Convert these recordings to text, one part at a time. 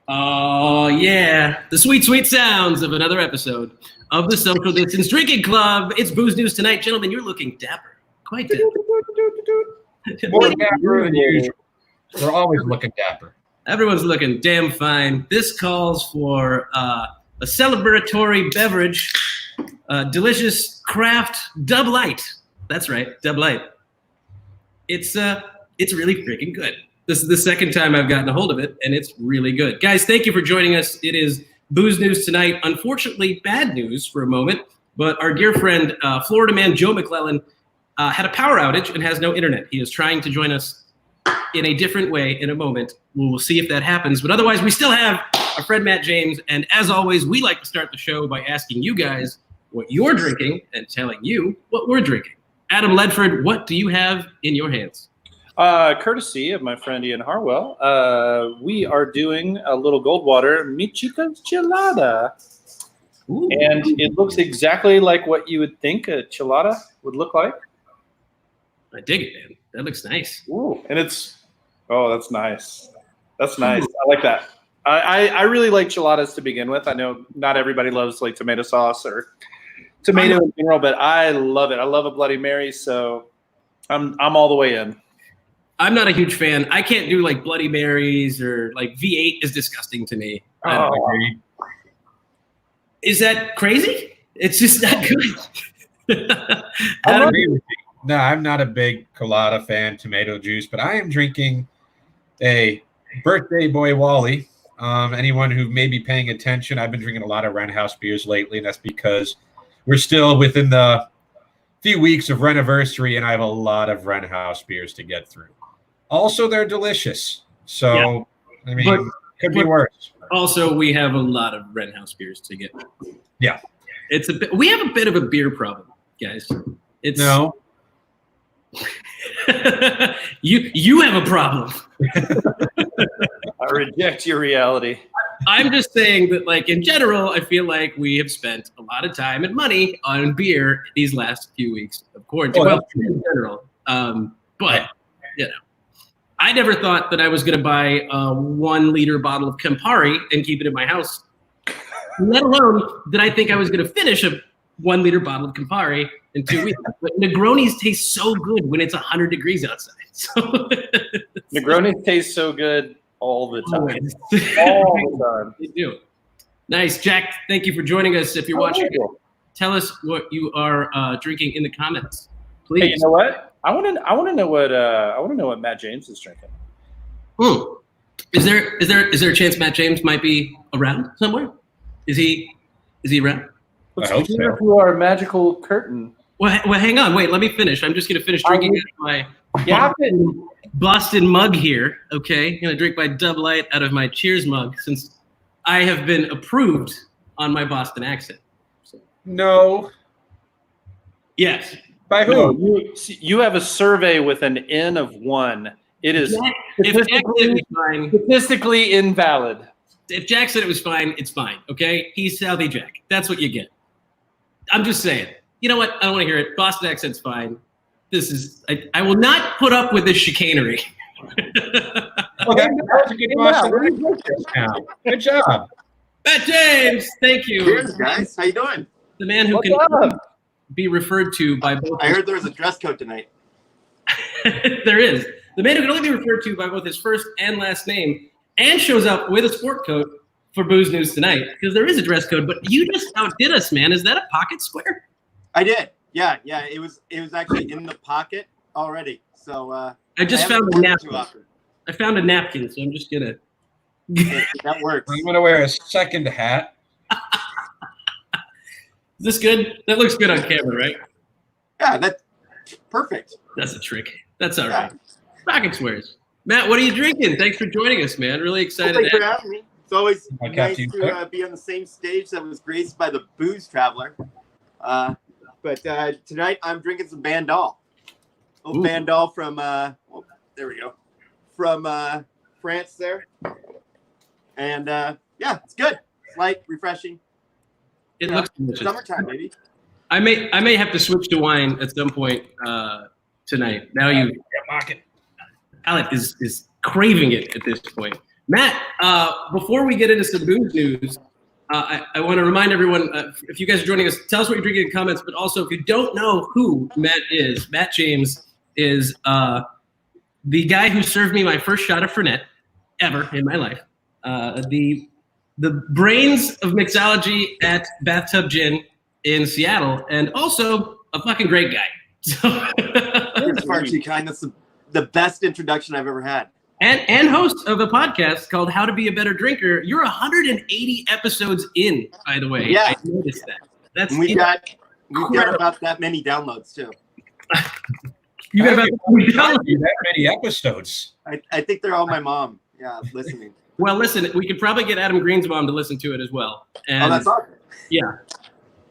Oh, yeah. The sweet, sweet sounds of another episode of the Social Distance Drinking Club. It's Booze News tonight. Gentlemen, you're looking dapper. Quite dapper. More dapper than usual. We're always looking dapper. Everyone's looking damn fine. This calls for a celebratory beverage, delicious craft Dub Light. That's right, Dub Light. It's really freaking good. This is the second time I've gotten a hold of it, and it's really good. Guys, thank you for joining us. It is Booze News tonight. Unfortunately, bad news for a moment, but our dear friend, Florida man Joe McLlelan, had a power outage and has no internet. He is trying to join us in a different way in a moment. We'll see if that happens. But otherwise, we still have our friend Matt James. And as always, we like to start the show by asking you guys what you're drinking and telling you what we're drinking. Adam Ledford, what do you have in your hands? Courtesy of my friend Ian Harwell, we are doing a little Goldwater Michica's Chelada. Ooh. And it looks exactly like what you would think a chelada would look like. I dig it, man. That looks nice. Ooh, and that's nice. That's nice. Ooh. I like that. I really like geladas to begin with. I know not everybody loves like tomato sauce or tomato in general, but I love it. I love a Bloody Mary, so I'm all the way in. I'm not a huge fan. I can't do like Bloody Marys or like V8 is disgusting to me. I don't agree. Is that crazy? It's just not good. I agree with you. No, I'm not a big colada fan, tomato juice, but I am drinking a Birthday Boy Wally. Anyone who may be paying attention, I've been drinking a lot of Wren House beers lately, and that's because we're still within the few weeks of Reniversary, and I have a lot of Wren House beers to get through. Also, they're delicious. So, yeah. I mean, could be worse. Also, we have a lot of Wren House beers to get. Yeah. We have a bit of a beer problem, guys. No. You have a problem. I reject your reality. I'm just saying that, like, in general, I feel like we have spent a lot of time and money on beer these last few weeks of quarantine. Well, in general. But, you know, I never thought that I was going to buy a 1 liter bottle of Campari and keep it in my house. Let alone did I think I was going to finish a 1 liter bottle of Campari in 2 weeks. But Negronis taste so good when it's 100 degrees outside. So Negronis taste so good all the time. All the time. They do. Nice. Jack, thank you for joining us. If you're watching, tell us what you are drinking in the comments, please. Hey, you know what? I want to know what Matt James is drinking. Ooh. Is there a chance Matt James might be around somewhere? Is he around? Let's peer through our magical curtain. Well, hang on. Wait, let me finish. I'm just going to finish drinking out of my Boston mug here, okay? I'm going to drink my Dub Light out of my Cheers mug since I have been approved on my Boston accent. So. No. Yes. By who? No, you have a survey with an N of 1. It is statistically invalid. If Jack said it was fine, it's fine, okay? He's Southie Jack. That's what you get. I'm just saying. You know what? I don't want to hear it. Boston accent's fine. This is I will not put up with this chicanery. Okay, that was a good Boston. Good job. Matt James, thank you. Cheers, guys. How you doing? The man who can be referred to by both. I heard there was a dress code tonight. There is. The man who can only be referred to by both his first and last name and shows up with a sport coat for Booze News tonight because there is a dress code, but you just outdid us, man. Is that a pocket square? I did. Yeah. It was actually in the pocket already. So I just found a napkin. I found a napkin, so I'm just gonna. That works. I'm gonna wear a second hat. Is this good? That looks good on camera, right? Yeah, that's perfect. That's a trick. That's all right. Pocket squares. Matt, what are you drinking? Thanks for joining us, man. Really excited. Well, thanks for having me. It's always nice to be on the same stage that was graced by the Booze Traveler. But tonight I'm drinking some Bandol. Old Bandol from, there we go, from France there. And yeah, it's good. It's light, refreshing. It looks delicious. Summertime, baby. I may have to switch to wine at some point tonight. Now Alec is craving it at this point. Matt, before we get into some booze news, I want to remind everyone, if you guys are joining us, tell us what you're drinking in comments. But also, if you don't know who Matt is, Matt James is the guy who served me my first shot of Fernet ever in my life. The brains of mixology at Bathtub Gin in Seattle, and also a fucking great guy. So You're far too kind. That's the best introduction I've ever had. And host of a podcast called How to Be a Better Drinker. You're 180 episodes in, by the way. Yeah. I noticed that. We've got about that many downloads too. You got about that many episodes. I think they're all my mom. Yeah, listening. Well, listen, we could probably get Adam Green's mom to listen to it as well. And, that's awesome. Yeah.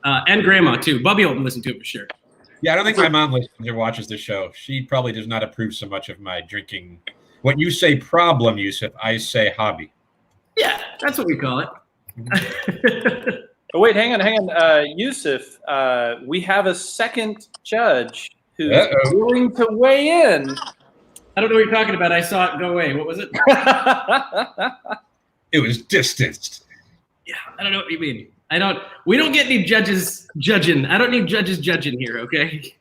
And grandma too. Bubby will listen to it for sure. Yeah, I don't think my mom listens or watches the show. She probably does not approve so much of my drinking. When you say problem, Yusuf, I say hobby. Yeah, that's what we call it. Oh, wait, hang on. Yusuf, we have a second judge who's willing to weigh in. I don't know what you're talking about. I saw it go away. What was it? It was distanced. Yeah, I don't know what you mean. We don't get any judges judging. I don't need judges judging here, okay?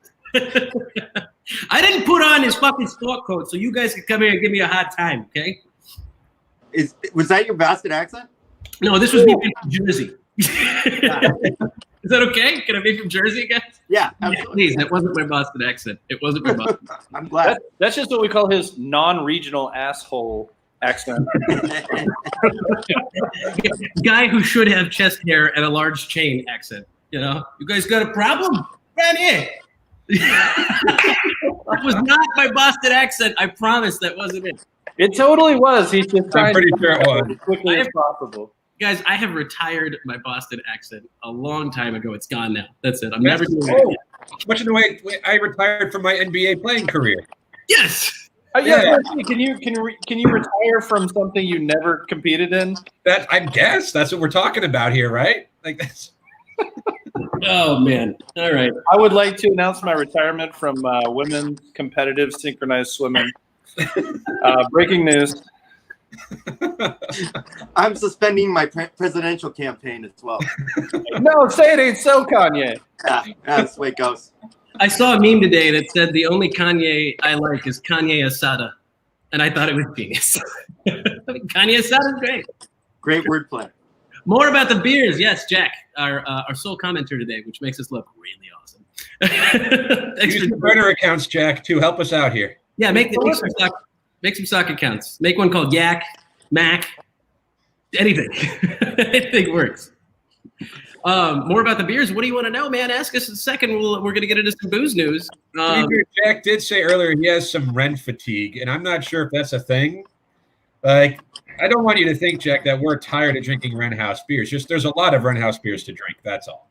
I didn't put on his fucking sport coat so you guys could come here and give me a hard time, okay? Was that your Boston accent? No, this was me from Jersey. Is that okay? Can I be from Jersey, guys? Yeah, absolutely. Please, that wasn't my Boston accent. It wasn't my Boston accent. I'm glad. That's just what we call his non-regional asshole accent. Guy who should have chest hair and a large chain accent. You know? You guys got a problem? Right here. That was not my Boston accent. I promise that wasn't it. It totally was. He's just trying pretty to sure it was. as quickly as possible. Guys, I have retired my Boston accent a long time ago. It's gone now. That's it. I'm never doing it again. Much in the way I retired from my NBA playing career. Yes. Yeah. Can you retire from something you never competed in? That I guess that's what we're talking about here, right? Like that's. Oh man! All right. I would like to announce my retirement from women's competitive synchronized swimming. Breaking news. I'm suspending my presidential campaign as well. No, say it ain't so, Kanye. Yeah, that's the way it goes. I saw a meme today that said the only Kanye I like is Kanye Asada, and I thought it was genius. Kanye Asada is great. Great wordplay. More about the beers. Yes, Jack, our sole commenter today, which makes us look really awesome. Use the burner accounts, Jack, to help us out here. Yeah, make some stock accounts. Make one called Yak, Mac, anything. Anything works. More about the beers. What do you want to know, man? Ask us in a second. We're going to get into some booze news. Jack did say earlier he has some Ren fatigue, and I'm not sure if that's a thing. Like, I don't want you to think, Jack, that we're tired of drinking Ren House beers. Just there's a lot of Ren House beers to drink. That's all.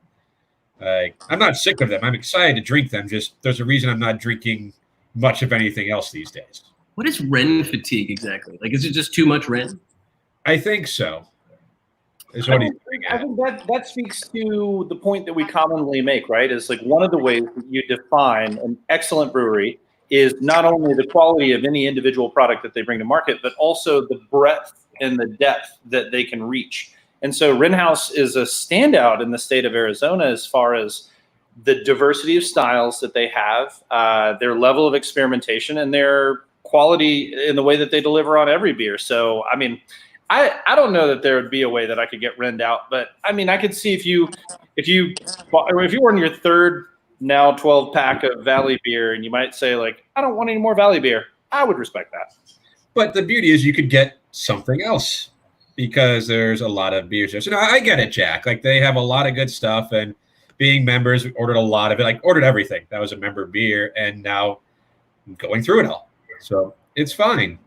I'm not sick of them. I'm excited to drink them. Just there's a reason I'm not drinking much of anything else these days. What is Ren fatigue exactly? Like, is it just too much Ren? I think so. I think that speaks to the point that we commonly make, right? Is like one of the ways that you define an excellent brewery is not only the quality of any individual product that they bring to market, but also the breadth and the depth that they can reach. And so Ren House is a standout in the state of Arizona as far as the diversity of styles that they have, their level of experimentation, and their quality in the way that they deliver on every beer. So, I mean, I don't know that there would be a way that I could get Ren'd out, but I mean, I could see if you were in your third now 12 pack of Valley beer and you might say like, I don't want any more Valley beer, I would respect that. But the beauty is you could get something else because there's a lot of beers there. So no, I get it, Jack. Like they have a lot of good stuff, and being members, we ordered a lot of it. Like ordered everything. That was a member beer, and now I'm going through it all. So it's fine.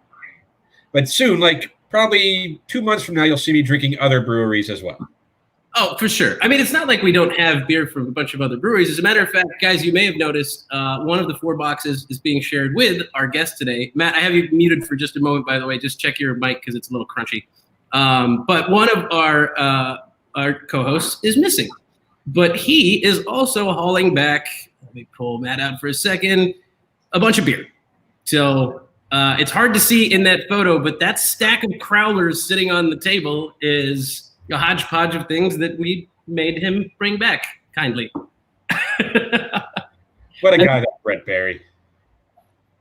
But soon, like probably 2 months from now, you'll see me drinking other breweries as well. Oh, for sure. I mean, it's not like we don't have beer from a bunch of other breweries. As a matter of fact, guys, you may have noticed one of the 4 boxes is being shared with our guest today. Matt, I have you muted for just a moment, by the way. Just check your mic because it's a little crunchy. But one of our co-hosts is missing. But he is also hauling back, let me pull Matt out for a second, a bunch of beer. So It's hard to see in that photo, but that stack of crowlers sitting on the table is a hodgepodge of things that we made him bring back kindly. What a guy, that Brett Berry.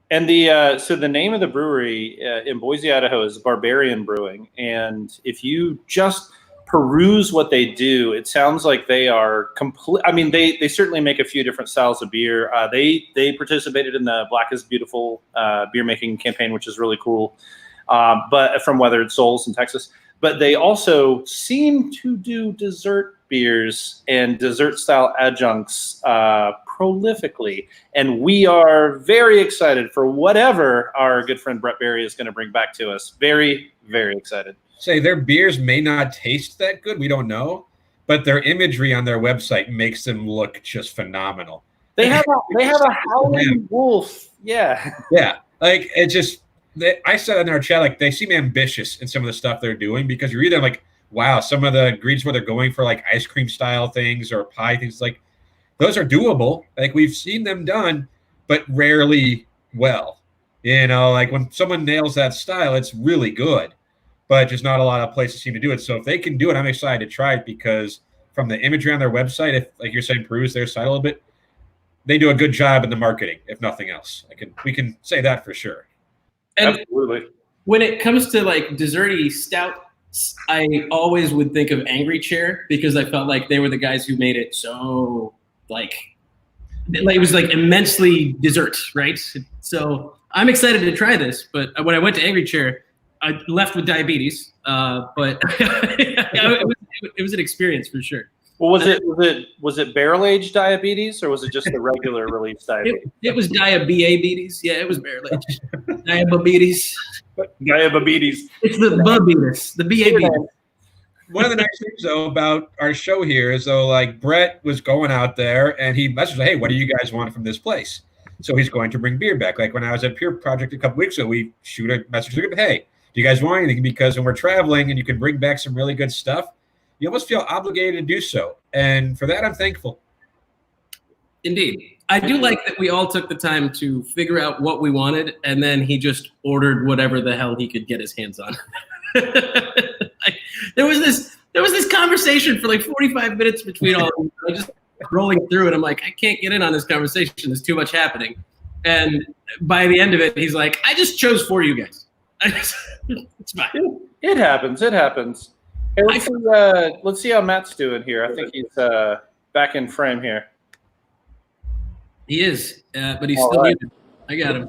And the name of the brewery in Boise, Idaho is Barbarian Brewing. And if you just peruse what they do, it sounds like they are complete. I mean, they certainly make a few different styles of beer. They participated in the Black is Beautiful beer making campaign, which is really cool. But from Weathered Souls in Texas. But they also seem to do dessert beers and dessert style adjuncts prolifically. And we are very excited for whatever our good friend Brett Berry is going to bring back to us. Very, very excited. Say their beers may not taste that good. We don't know, but their imagery on their website makes them look just phenomenal. They have a howling wolf. Yeah. Yeah. Like it just, I said in our chat, like they seem ambitious in some of the stuff they're doing because you read them like, wow, some of the ingredients where they're going for like ice cream style things or pie things, like those are doable. Like we've seen them done, but rarely well. You know, like when someone nails that style, it's really good, but just not a lot of places seem to do it. So if they can do it, I'm excited to try it because from the imagery on their website, if like you're saying, peruse their site a little bit, they do a good job in the marketing, if nothing else. We can say that for sure. And absolutely. When it comes to like desserty stout, I always would think of Angry Chair because I felt like they were the guys who made it so like it was like immensely dessert, right? So I'm excited to try this, but when I went to Angry Chair, I left with diabetes, but it was an experience for sure. Well, was it barrel aged diabetes or was it just the regular release diabetes? It was diabetes. Yeah, it was barrel aged diabetes. Diabetes. It's the bubetes, the BAB. One of the nice things though about our show here is though, like Brett was going out there and he messaged, "Hey, what do you guys want from this place?" So he's going to bring beer back. Like when I was at Pure Project a couple weeks ago, we shoot a message to him, "Hey, do you guys want anything?" Because when we're traveling and you can bring back some really good stuff, you almost feel obligated to do so. And for that, I'm thankful. Indeed. I do like that we all took the time to figure out what we wanted, and then he just ordered whatever the hell he could get his hands on. There was this conversation for like 45 minutes between all of them. I was just rolling through it. I'm like, I can't get in on this conversation. There's too much happening. And by the end of it, he's like, I just chose for you guys. It's fine. It happens. It happens. Hey, let's see how Matt's doing here. I think he's back in frame here. He is, but he's still muted. I got him.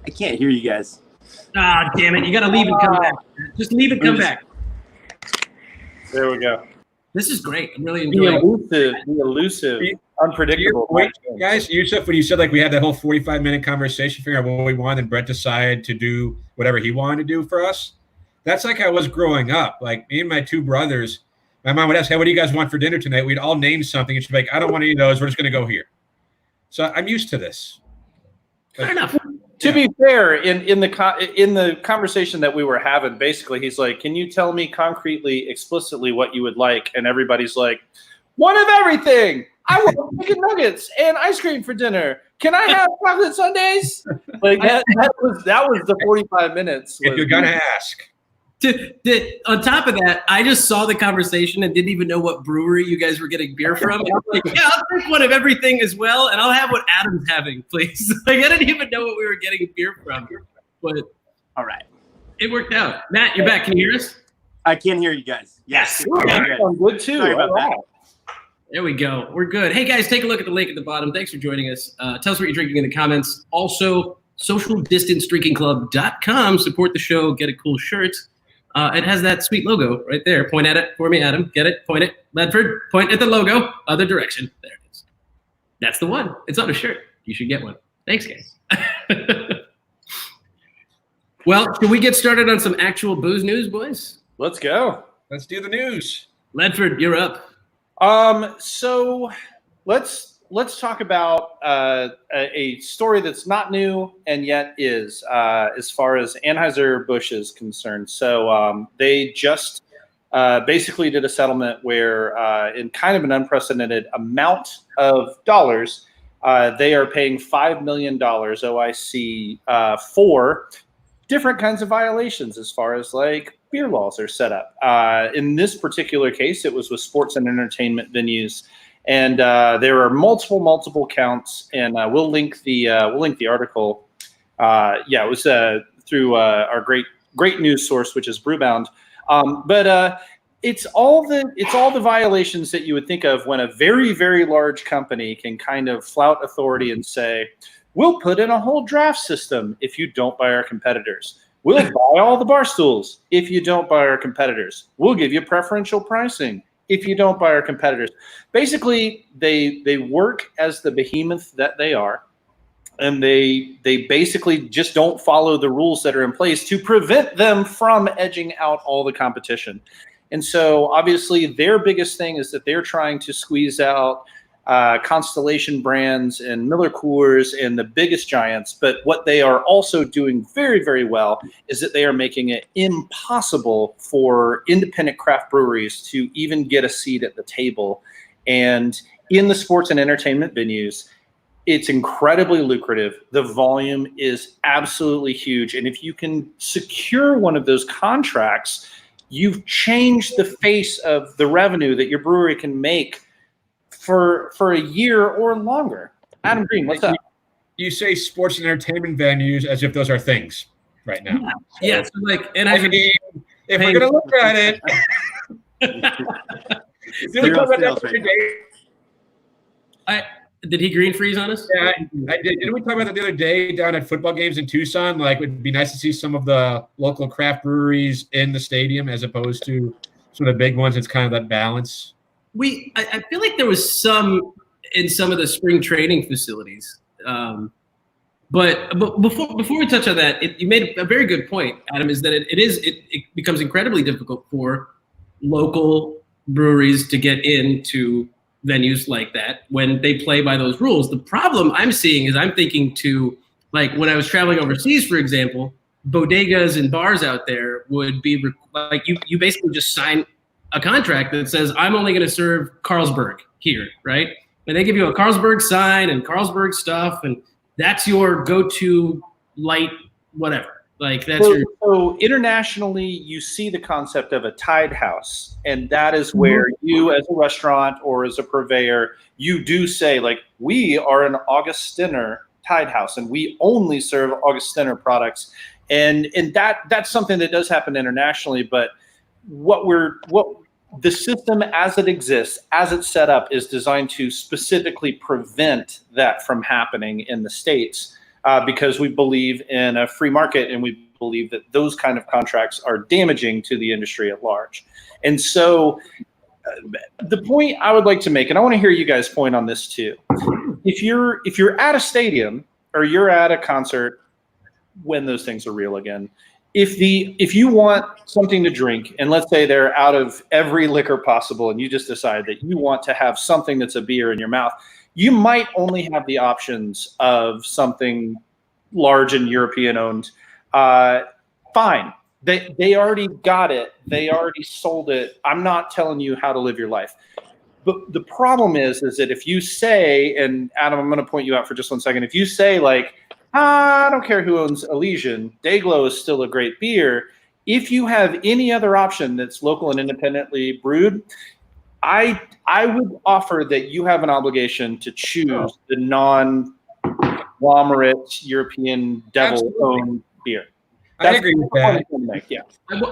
I can't hear you guys. Ah, damn it. You got to leave and come back. Just leave and come back. There we go. This is great. I'm really enjoying it. The elusive, unpredictable. Wait, guys, Yusuf, when you said like we had that whole 45-minute conversation, figuring out what we wanted, and Brett decided to do whatever he wanted to do for us, that's like I was growing up. Like me and my two brothers, my mom would ask, "Hey, what do you guys want for dinner tonight?" We'd all name something, and she'd be like, "I don't want any of those. We're just going to go here." So I'm used to this. Fair enough. To be fair, in the conversation that we were having, basically, he's like, "Can you tell me concretely, explicitly what you would like?" And everybody's like, "One of everything. I want chicken nuggets and ice cream for dinner. Can I have chocolate sundaes?" Like that was the 45 minutes. If you're gonna ask. On top of that, I just saw the conversation and didn't even know what brewery you guys were getting beer from. And I was like, yeah, I'll take one of everything as well, and I'll have what Adam's having, please. Like I didn't even know what we were getting beer from. But all right, it worked out. Matt, you're back. Can you hear us? I can hear you guys. Yes. I'm good too. Sorry about that. There we go. We're good. Hey, guys, take a look at the link at the bottom. Thanks for joining us. Tell us what you're drinking in the comments. Also, socialdistancedrinkingclub.com. Support the show. Get a cool shirt. It has that sweet logo right there. Point at it for me, Adam. Get it? Point it. Ledford, point at the logo. Other direction. There it is. That's the one. It's on a shirt. You should get one. Thanks, guys. Well, should we get started on some actual booze news, boys? Let's go. Let's do the news. Ledford, you're up. So let's talk about a story that's not new and yet is as far as Anheuser-Busch is concerned. So they just basically did a settlement where in kind of an unprecedented amount of dollars, They are paying $5 million OIC for different kinds of violations as far as like beer laws are set up. In this particular case, it was with sports and entertainment venues, and there are multiple counts. And we'll link the article. It was through our great news source, which is Brewbound. But it's all the violations that you would think of when a very, very large company can kind of flout authority and say, we'll put in a whole draft system if you don't buy our competitors. We'll buy all the bar stools if you don't buy our competitors. We'll give you preferential pricing if you don't buy our competitors. Basically, they work as the behemoth that they are, and they basically just don't follow the rules that are in place to prevent them from edging out all the competition. And so obviously their biggest thing is that they're trying to squeeze out Constellation Brands and Miller Coors and the biggest giants. But what they are also doing very, very well is that they are making it impossible for independent craft breweries to even get a seat at the table. And in the sports and entertainment venues, it's incredibly lucrative. The volume is absolutely huge. And if you can secure one of those contracts, you've changed the face of the revenue that your brewery can make for a year or longer. Adam Green, what's up? You say sports and entertainment venues as if those are things right now. Yeah. So like, and I mean, if we're gonna look at it, did he green freeze on us? Yeah, I did. Didn't we talk about that the other day down at football games in Tucson? Like, it would be nice to see some of the local craft breweries in the stadium as opposed to sort of big ones. It's kind of that balance. I feel like there was some in some of the spring training facilities. But before we touch on that, you made a very good point, Adam, is that it becomes incredibly difficult for local breweries to get into venues like that when they play by those rules. The problem I'm seeing is I'm thinking to, like, when I was traveling overseas, for example, bodegas and bars out there would be like, you basically just sign a contract that says, I'm only going to serve Carlsberg here, right? And they give you a Carlsberg sign and Carlsberg stuff, and that's your go-to light whatever. Like, that's so internationally, you see the concept of a tied house, and that is where you, as a restaurant or as a purveyor, you do say, like, we are an Augustiner tied house, and we only serve Augustiner products, and that's something that does happen internationally. But what the system as it exists, as it's set up, is designed to specifically prevent that from happening in the States. Because we believe in a free market, and we believe that those kind of contracts are damaging to the industry at large. And so the point I would like to make, and I want to hear you guys' point on this too. If you're at a stadium or you're at a concert, when those things are real again, if you want something to drink, and let's say they're out of every liquor possible, and you just decide that you want to have something that's a beer in your mouth, you might only have the options of something large and European owned. Fine. They already got it. They already sold it. I'm not telling you how to live your life. But the problem is that if you say, and Adam, I'm going to point you out for just 1 second. If you say, like, I don't care who owns Elysian, Dayglow is still a great beer. If you have any other option that's local and independently brewed, I would offer that you have an obligation to choose the non-conglomerate European devil-owned beer. I agree with that. Yeah.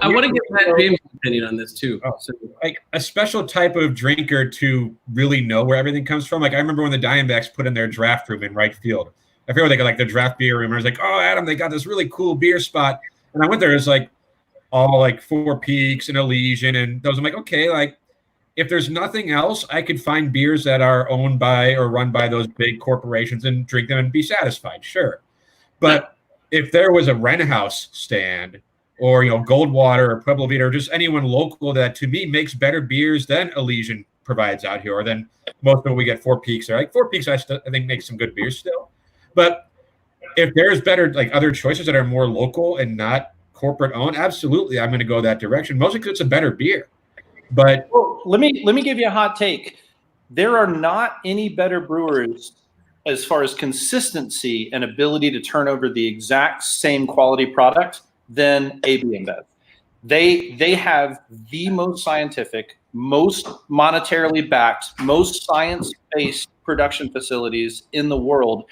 I want to get Matt James' opinion on this too. So, like, a special type of drinker to really know where everything comes from. Like, I remember when the Diamondbacks put in their draft room in right field. I forget what they got, like the draft beer room. I was like, oh, Adam, they got this really cool beer spot. And I went there. It's like all like Four Peaks and Elysian and those. I'm like, okay, like, if there's nothing else, I could find beers that are owned by or run by those big corporations and drink them and be satisfied. Sure. But if there was a Ren House stand or, Goldwater or Pueblo Vita or just anyone local that to me makes better beers than Elysian provides out here, or than most of them we get Four Peaks. Or like Four Peaks, I think makes some good beers still. But if there's better, like, other choices that are more local and not corporate owned, absolutely, I'm going to go that direction. Mostly because it's a better beer. But let me give you a hot take. There are not any better brewers as far as consistency and ability to turn over the exact same quality product than AB InBev. They have the most scientific, most monetarily backed, most science-based production facilities in the world.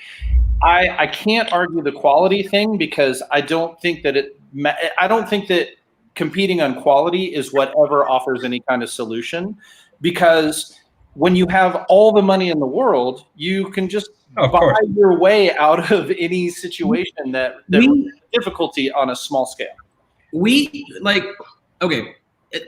I can't argue the quality thing because I don't think that competing on quality is whatever offers any kind of solution, because when you have all the money in the world, you can just buy your way out of any situation that difficulty on a small scale.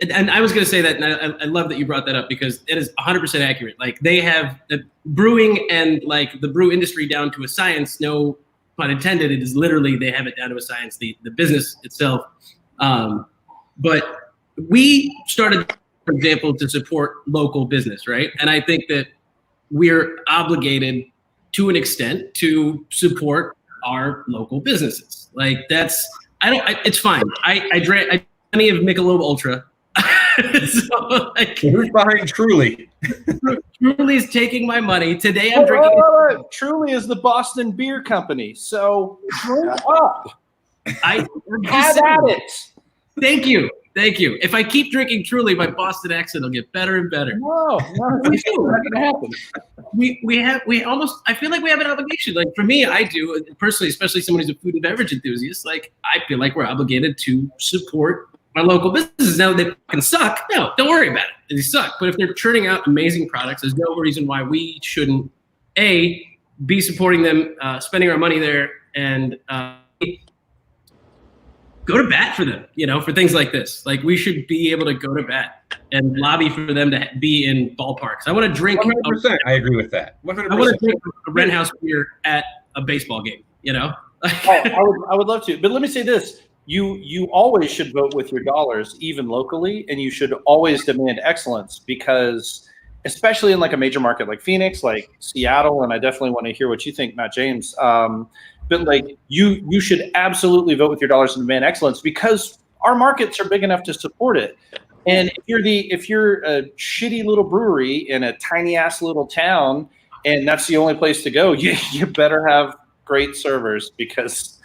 And I was going to say that, and I love that you brought that up because it is 100% accurate. Like, they have the brewing and like the brew industry down to a science, no pun intended. It is literally, they have it down to a science, the business itself. But we started, for example, to support local business, right? And I think that we're obligated to an extent to support our local businesses. Like, it's fine. I drank plenty of Michelob Ultra. So, like, who's behind Truly? Truly's taking my money. Today I'm drinking. Truly is the Boston Beer Company. So drink up. Have at it. Thank you. If I keep drinking Truly, my Boston accent will get better and better. No, it's not gonna happen. I feel like we have an obligation. Like, for me, I do personally, especially someone who's a food and beverage enthusiast. Like, I feel like we're obligated to support our local businesses. Now, they can suck. No, don't worry about it. They suck. But if they're churning out amazing products, there's no reason why we shouldn't be supporting them, spending our money there, and go to bat for them, for things like this. Like, we should be able to go to bat and lobby for them to be in ballparks. I want to drink. 100%. I agree with that. 100%. I want to drink a Red House beer at a baseball game, I would love to. But let me say this. You always should vote with your dollars, even locally, and you should always demand excellence, because especially in like a major market like Phoenix, like Seattle, and I definitely want to hear what you think, Matt James. But like, you should absolutely vote with your dollars and demand excellence, because our markets are big enough to support it. And if you're a shitty little brewery in a tiny ass little town, and that's the only place to go, you better have great servers, because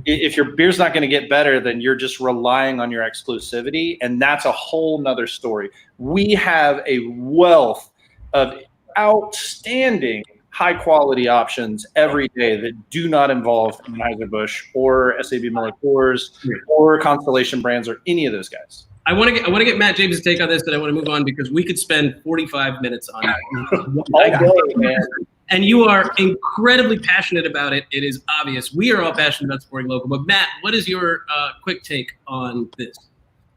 if your beer's not going to get better, then you're just relying on your exclusivity, and that's a whole nother story. We have a wealth of outstanding high quality options every day that do not involve AnheuserBusch or SAB Miller Coors or Constellation Brands or any of those guys. I want to get Matt James' take on this, but I want to move on because we could spend 45 minutes on it. All day, man. And you are incredibly passionate about it. It is obvious. We are all passionate about supporting local. But Matt, what is your quick take on this?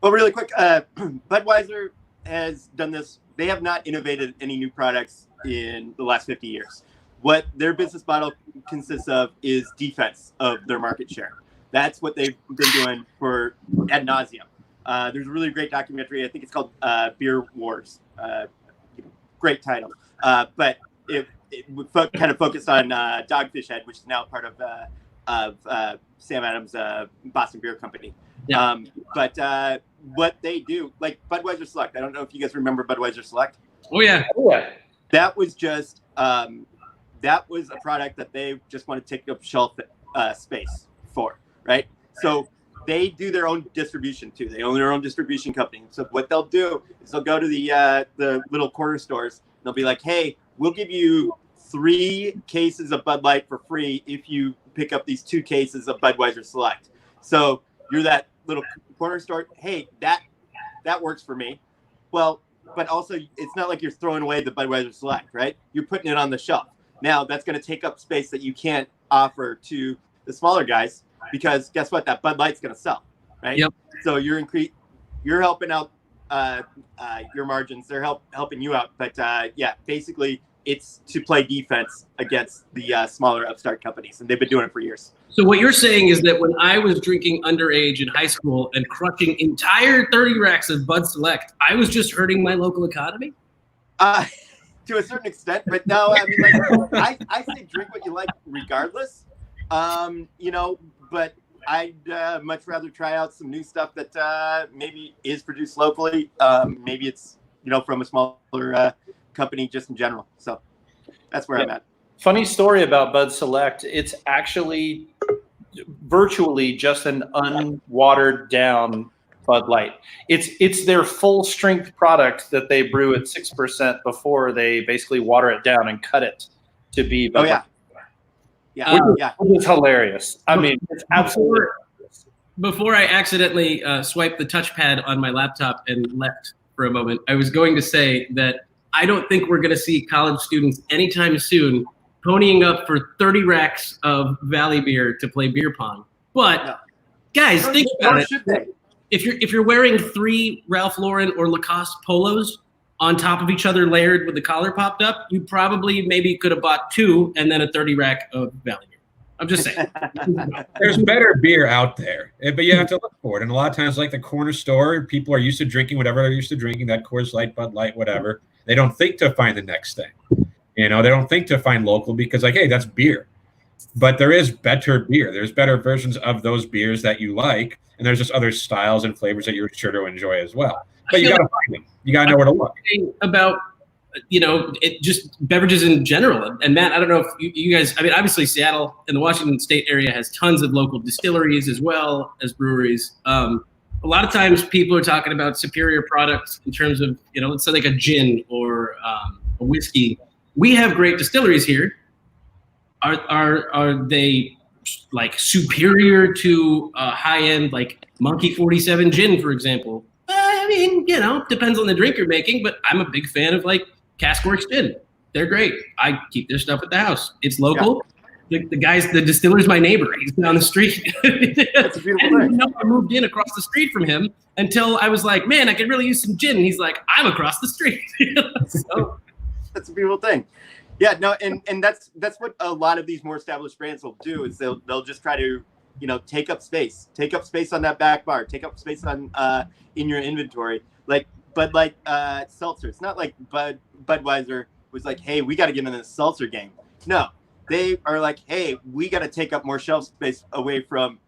Well, really quick, Budweiser has done this. They have not innovated any new products in the last 50 years. What their business model consists of is defense of their market share. That's what they've been doing for ad nauseum. There's a really great documentary. I think it's called Beer Wars. Great title. But it kind of focused on Dogfish Head, which is now part of Sam Adams' Boston Beer Company. Yeah. But what they do, like Budweiser Select, I don't know if you guys remember Budweiser Select. Oh yeah. That was just that was a product that they just want to take up shelf space for, right? So they do their own distribution too. They own their own distribution company. So what they'll do is they'll go to the little corner stores. They'll be like, hey, we'll give you 3 cases of Bud Light for free if you pick up these 2 cases of Budweiser Select. So you're that little corner store. Hey, that works for me. Well, but also it's not like you're throwing away the Budweiser Select, right? You're putting it on the shelf. Now that's going to take up space that you can't offer to the smaller guys, because guess what? That Bud Light's going to sell, right? Yep. So you're helping out your margins. They're helping you out. But yeah, basically it's to play defense against the smaller upstart companies, and they've been doing it for years. So what you're saying is that when I was drinking underage in high school and crushing entire 30 racks of Bud Select, I was just hurting my local economy? To a certain extent, but no, I mean, like, I say drink what you like regardless. But I'd much rather try out some new stuff that maybe is produced locally. Maybe it's, from a smaller company just in general. So that's where I'm at. Funny story about Bud Select. It's actually virtually just an unwatered down Bud Light. It's their full strength product that they brew at 6% before they basically water it down and cut it to be Bud Light. Which is hilarious. I mean, it's absolutely. Before I accidentally swiped the touchpad on my laptop and left for a moment, I was going to say that I don't think we're going to see college students anytime soon ponying up for 30 racks of Valley beer to play beer pong. But guys, think about it. If you're wearing 3 Ralph Lauren or Lacoste polos on top of each other layered with the collar popped up, you probably maybe could have bought 2 and then a 30 rack of Valley beer. I'm just saying. There's better beer out there, but you have to look for it. And a lot of times, like the corner store, people are used to drinking whatever they're used to drinking, that Coors Light, Bud Light, whatever. They don't think to find the next thing. They don't think to find local because, like, hey, that's beer. But there is better beer. There's better versions of those beers that you like, and there's just other styles and flavors that you're sure to enjoy as well. But you got to find them. You got to know where to look. About it just beverages in general. And Matt, I don't know if you guys, I mean, obviously Seattle and the Washington State area has tons of local distilleries as well as breweries. A lot of times people are talking about superior products in terms of, let's say like a gin or a whiskey. We have great distilleries here. Are they like superior to high-end like Monkey 47 gin, for example? I mean, depends on the drink you're making, but I'm a big fan of like Caskworks gin. They're great. I keep their stuff at the house. It's local. Yeah. The distiller's my neighbor. He's down the street. That's a beautiful thing. I moved in across the street from him until I was like, man, I could really use some gin. And he's like, I'm across the street. So, that's a beautiful thing. Yeah, no, and that's what a lot of these more established brands will do is they'll just try to, take up space on that back bar, take up space on in your inventory. But seltzer, it's not like Budweiser was like, hey, we got to get in the seltzer game. No, they are like, hey, we got to take up more shelf space away from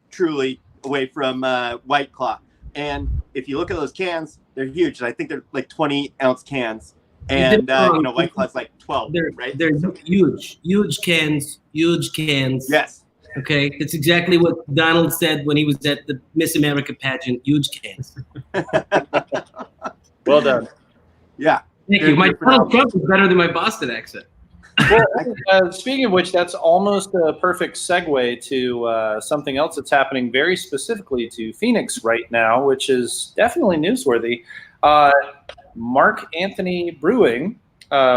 White Claw. And if you look at those cans, they're huge. I think they're like 20-ounce cans. And White Claw's like 12, right? They're huge cans. Yes. Okay, that's exactly what Donald said when he was at the Miss America pageant. Huge cans. Well done. Yeah. Thank you. My Donald Trump is better than my Boston accent. Well, speaking of which, that's almost a perfect segue to something else that's happening very specifically to Phoenix right now, which is definitely newsworthy. Mark Anthony Brewing,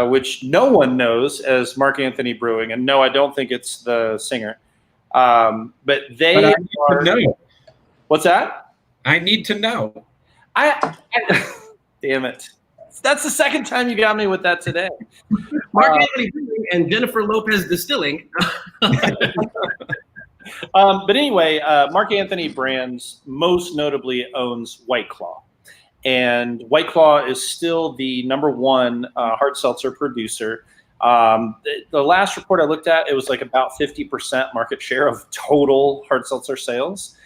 which no one knows as Mark Anthony Brewing, and no, I don't think it's the singer. But they I need to know. What's that? I need to know. I damn it. That's the second time you got me with that today. Mark Anthony Brewing and Jennifer Lopez Distilling. But anyway, Mark Anthony Brands most notably owns White Claw. And White Claw is still the #1 hard seltzer producer. The last report I looked at, it was like about 50% market share of total hard seltzer sales,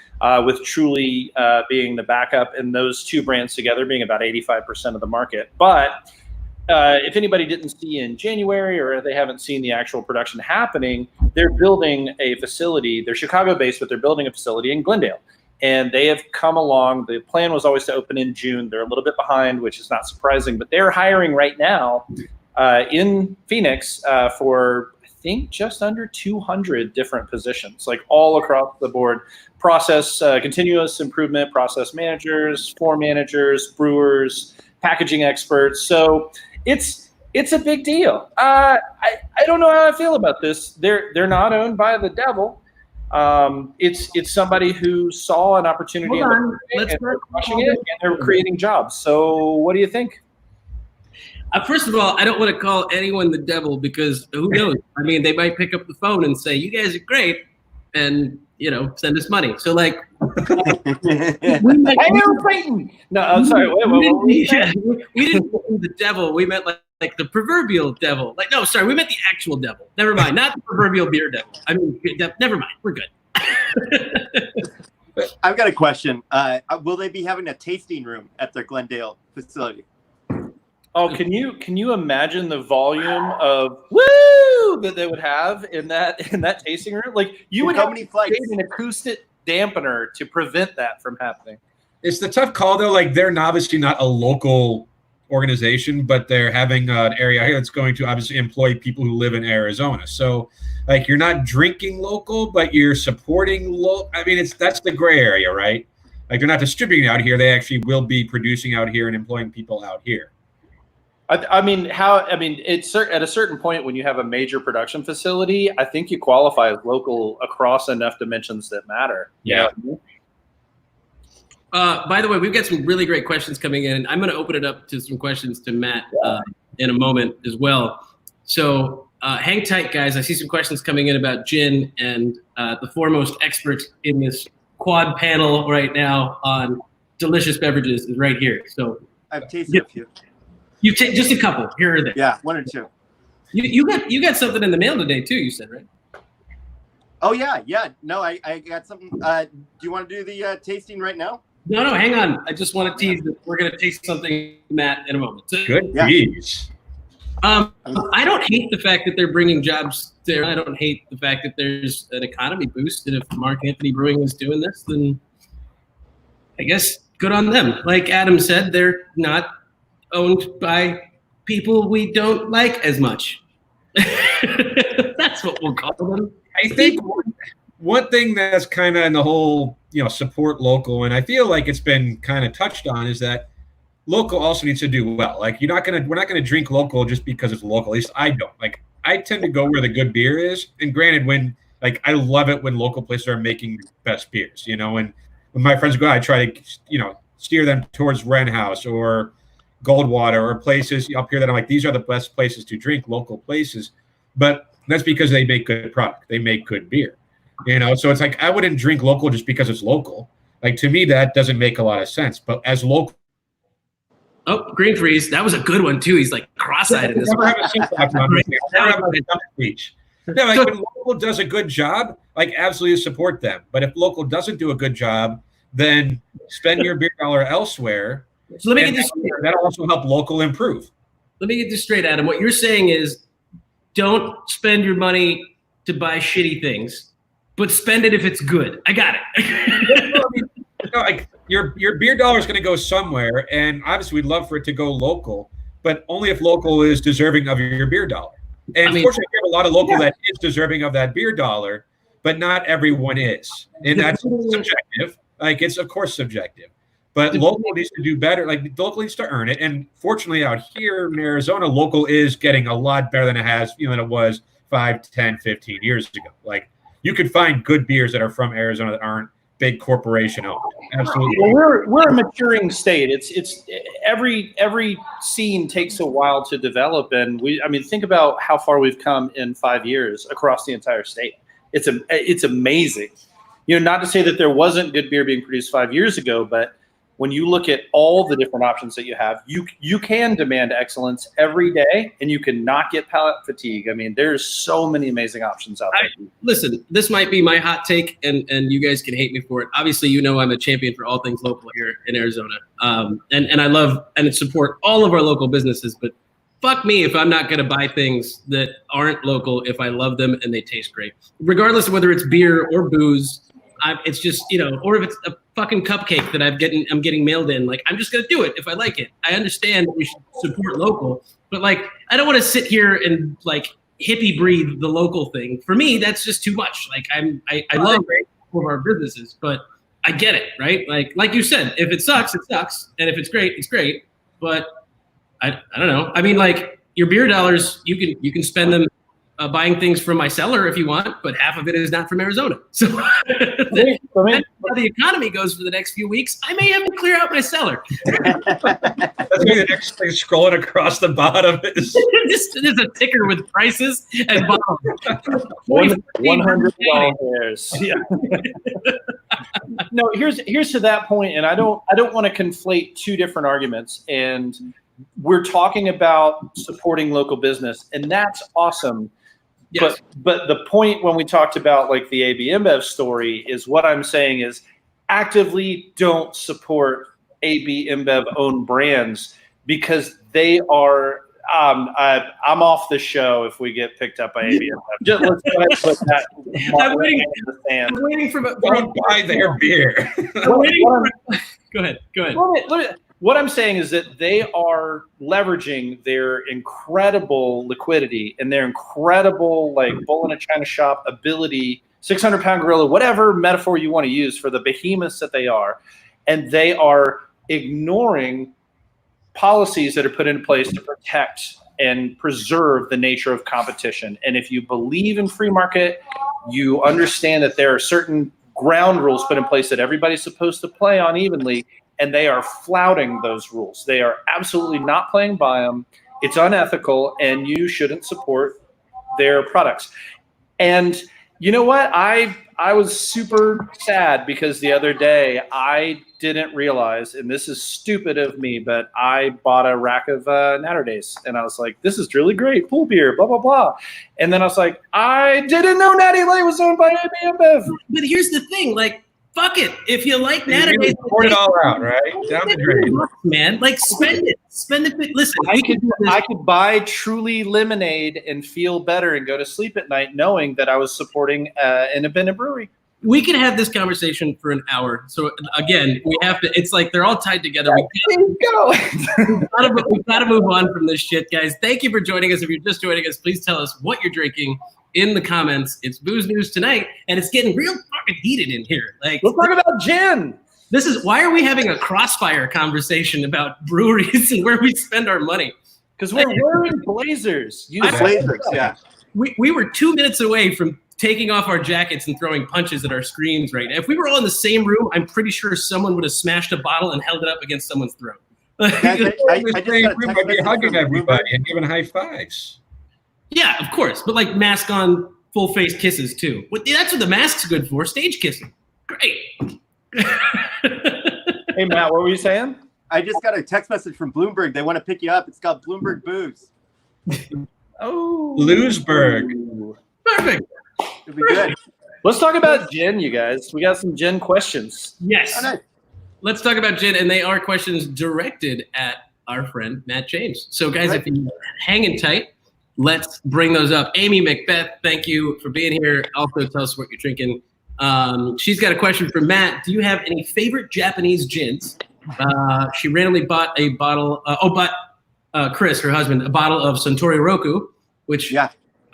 with Truly being the backup, and those two brands together being about 85% of the market. But if anybody didn't see in January, or they haven't seen the actual production happening, they're building a facility. They're Chicago-based, but they're building a facility in Glendale. And they have come along. The plan was always to open in June. They're a little bit behind, which is not surprising. But they're hiring right now in Phoenix for, I think, just under 200 different positions, like all across the board. Process, continuous improvement, process managers, floor managers, brewers, packaging experts. So it's a big deal. I don't know how I feel about this. They're not owned by the devil. It's somebody who saw an opportunity and they're crushing it, and they're creating jobs. So what do you think? First of all, I don't want to call anyone the devil because who knows? I mean, they might pick up the phone and say, "You guys are great," and send us money. So like, I never Clayton. No, I'm sorry. We didn't mean the devil. We meant like the proverbial devil. Like, no, sorry, we meant the actual devil. Never mind, not the proverbial beer devil. I mean, never mind. We're good. I've got a question. Will they be having a tasting room at their Glendale facility? Oh, can you imagine the volume of woo crew that they would have in that tasting room. Like you would have to create an acoustic dampener to prevent that from happening. It's the tough call though. Like they're obviously not a local organization, but they're having an area here that's going to obviously employ people who live in Arizona. So like you're not drinking local, but you're supporting local. I mean, that's the gray area, right? Like they're not distributing out here. They actually will be producing out here and employing people out here. I mean, it's at a certain point when you have a major production facility, I think you qualify as local across enough dimensions that matter. Yeah. You know? By the way, we've got some really great questions coming in. I'm going to open it up to some questions to Matt in a moment as well. So hang tight, guys. I see some questions coming in about gin, and the foremost expert in this quad panel right now on delicious beverages is right here. So I've tasted a few. You take just a couple here or there. Yeah, one or two. You got something in the mail today too. You said, right? Oh yeah. No, I got something. Do you want to do the tasting right now? No, hang on. I just want to tease that we're going to taste something, Matt, in a moment. So, good tease. I don't hate the fact that they're bringing jobs there. I don't hate the fact that there's an economy boost. And if Mark Anthony Brewing is doing this, then I guess good on them. Like Adam said, they're not owned by people we don't like as much. That's what we'll call them. I think one thing that's kind of in the whole, support local, and I feel like it's been kind of touched on, is that local also needs to do well. Like we're not gonna drink local just because it's local. At least I don't. Like I tend to go where the good beer is. And granted, I love it when local places are making the best beers. When my friends go, I try to steer them towards Wren House or Goldwater or places up here that I'm like, these are the best places to drink, local places. But that's because they make good product. They make good beer. So it's like I wouldn't drink local just because it's local. Like to me, that doesn't make a lot of sense. But as local. Oh, Green Freeze. That was a good one too. He's like cross-eyed in this one. When local does a good job, like absolutely support them. But if local doesn't do a good job, then spend your beer dollar elsewhere. So let me get this straight. That'll also help local improve. Let me get this straight, Adam. What you're saying is don't spend your money to buy shitty things, but spend it if it's good. I got it. Like your beer dollar is going to go somewhere, and obviously we'd love for it to go local, but only if local is deserving of your beer dollar. And fortunately, we have a lot of local that is deserving of that beer dollar, but not everyone is, and that's subjective. Like it's of course subjective. But local needs to do better. Like local needs to earn it. And fortunately out here in Arizona, local is getting a lot better than it was 5, 10, 15 years ago. Like you could find good beers that are from Arizona that aren't big corporation owned. Absolutely. Well, we're a maturing state. It's every scene takes a while to develop. And think about how far we've come in 5 years across the entire state. It's amazing. Not to say that there wasn't good beer being produced 5 years ago, but when you look at all the different options that you have, you can demand excellence every day, and you can not get palate fatigue. There's so many amazing options out there. Listen, this might be my hot take, and you guys can hate me for it. Obviously, I'm a champion for all things local here in Arizona, and I love and support all of our local businesses. But fuck me if I'm not going to buy things that aren't local if I love them and they taste great, regardless of whether it's beer or booze. It's just, or if it's a fucking cupcake that I'm getting mailed in, like I'm just going to do it if I like it. I understand that we should support local, but like, I don't want to sit here and like hippie breathe the local thing. For me, that's just too much. Like I love all of our businesses, but I get it. Right. Like you said, if it sucks, it sucks. And if it's great, it's great. But I don't know. Like your beer dollars, you can spend them buying things from my cellar if you want, but half of it is not from Arizona. So that's how the economy goes for the next few weeks. I may have to clear out my cellar. That's maybe the next thing scrolling across the bottom is there's a ticker with prices and bottles. $100. Yeah. No, here's to that point, and I don't want to conflate two different arguments. And we're talking about supporting local business, and that's awesome. Yes. But the point when we talked about like the AB InBev story is what I'm saying is actively don't support AB InBev owned brands because they are, I'm off the show if we get picked up by Aviation. Just let's go ahead and put that. I'm waiting, in the sand. I'm waiting for. Don't buy their beer. I'm waiting for, go ahead. Go ahead. What I'm saying is that they are leveraging their incredible liquidity and their incredible, like, bull in a china shop ability, 600-pound gorilla, whatever metaphor you want to use for the behemoths that they are, and they are ignoring policies that are put in place to protect and preserve the nature of competition. And if you believe in free market, you understand that there are certain ground rules put in place that everybody's supposed to play on evenly, and they are flouting those rules. They are absolutely not playing by them. It's unethical, and you shouldn't support their products. And you know what? I was super sad because the other day I didn't realize, and this is stupid of me, but I bought a rack of Natter Days, and I was like, this is really great, pool beer, blah, blah, blah. And then I was like, I didn't know Natty Light was owned by AB InBev. But here's the thing, like, fuck it. If you like Natter Days, Pour it all out, right? Down the drain. Man, like, spend it. Spend it. Listen, I could buy Truly lemonade and feel better and go to sleep at night knowing that I was supporting an independent brewery. We could have this conversation for an hour. So again, we have to. It's like they're all tied together. We've got to move on from this shit, guys. Thank you for joining us. If you're just joining us, please tell us what you're drinking in the comments. It's Booze News tonight, and it's getting real fucking heated in here. Like, let's talk about gin. This is why are we having a crossfire conversation about breweries and where we spend our money? Because we're wearing blazers. Blazers, yeah. We were 2 minutes away from taking off our jackets and throwing punches at our screens right now. If we were all in the same room, I'm pretty sure someone would have smashed a bottle and held it up against someone's throat. I just got be hugging everybody and giving high fives. Yeah, of course. But like mask on, full face kisses too. That's what the mask's good for. Stage kissing. Great. Hey, Matt, what were you saying? I just got a text message from Bloomberg. They want to pick you up. It's called Bloomberg Booze. Oh, Lewisburg. Perfect. It'll be good. Let's talk about gin, you guys. We got some gin questions. Yes. Oh, nice. Let's talk about gin, and they are questions directed at our friend Matt James. So, guys, if you're hanging tight, let's bring those up. Amy Macbeth, thank you for being here. Also, tell us what you're drinking. She's got a question for Matt. Do you have any favorite Japanese gins? She randomly bought a bottle. Chris, her husband, a bottle of Suntory Roku, which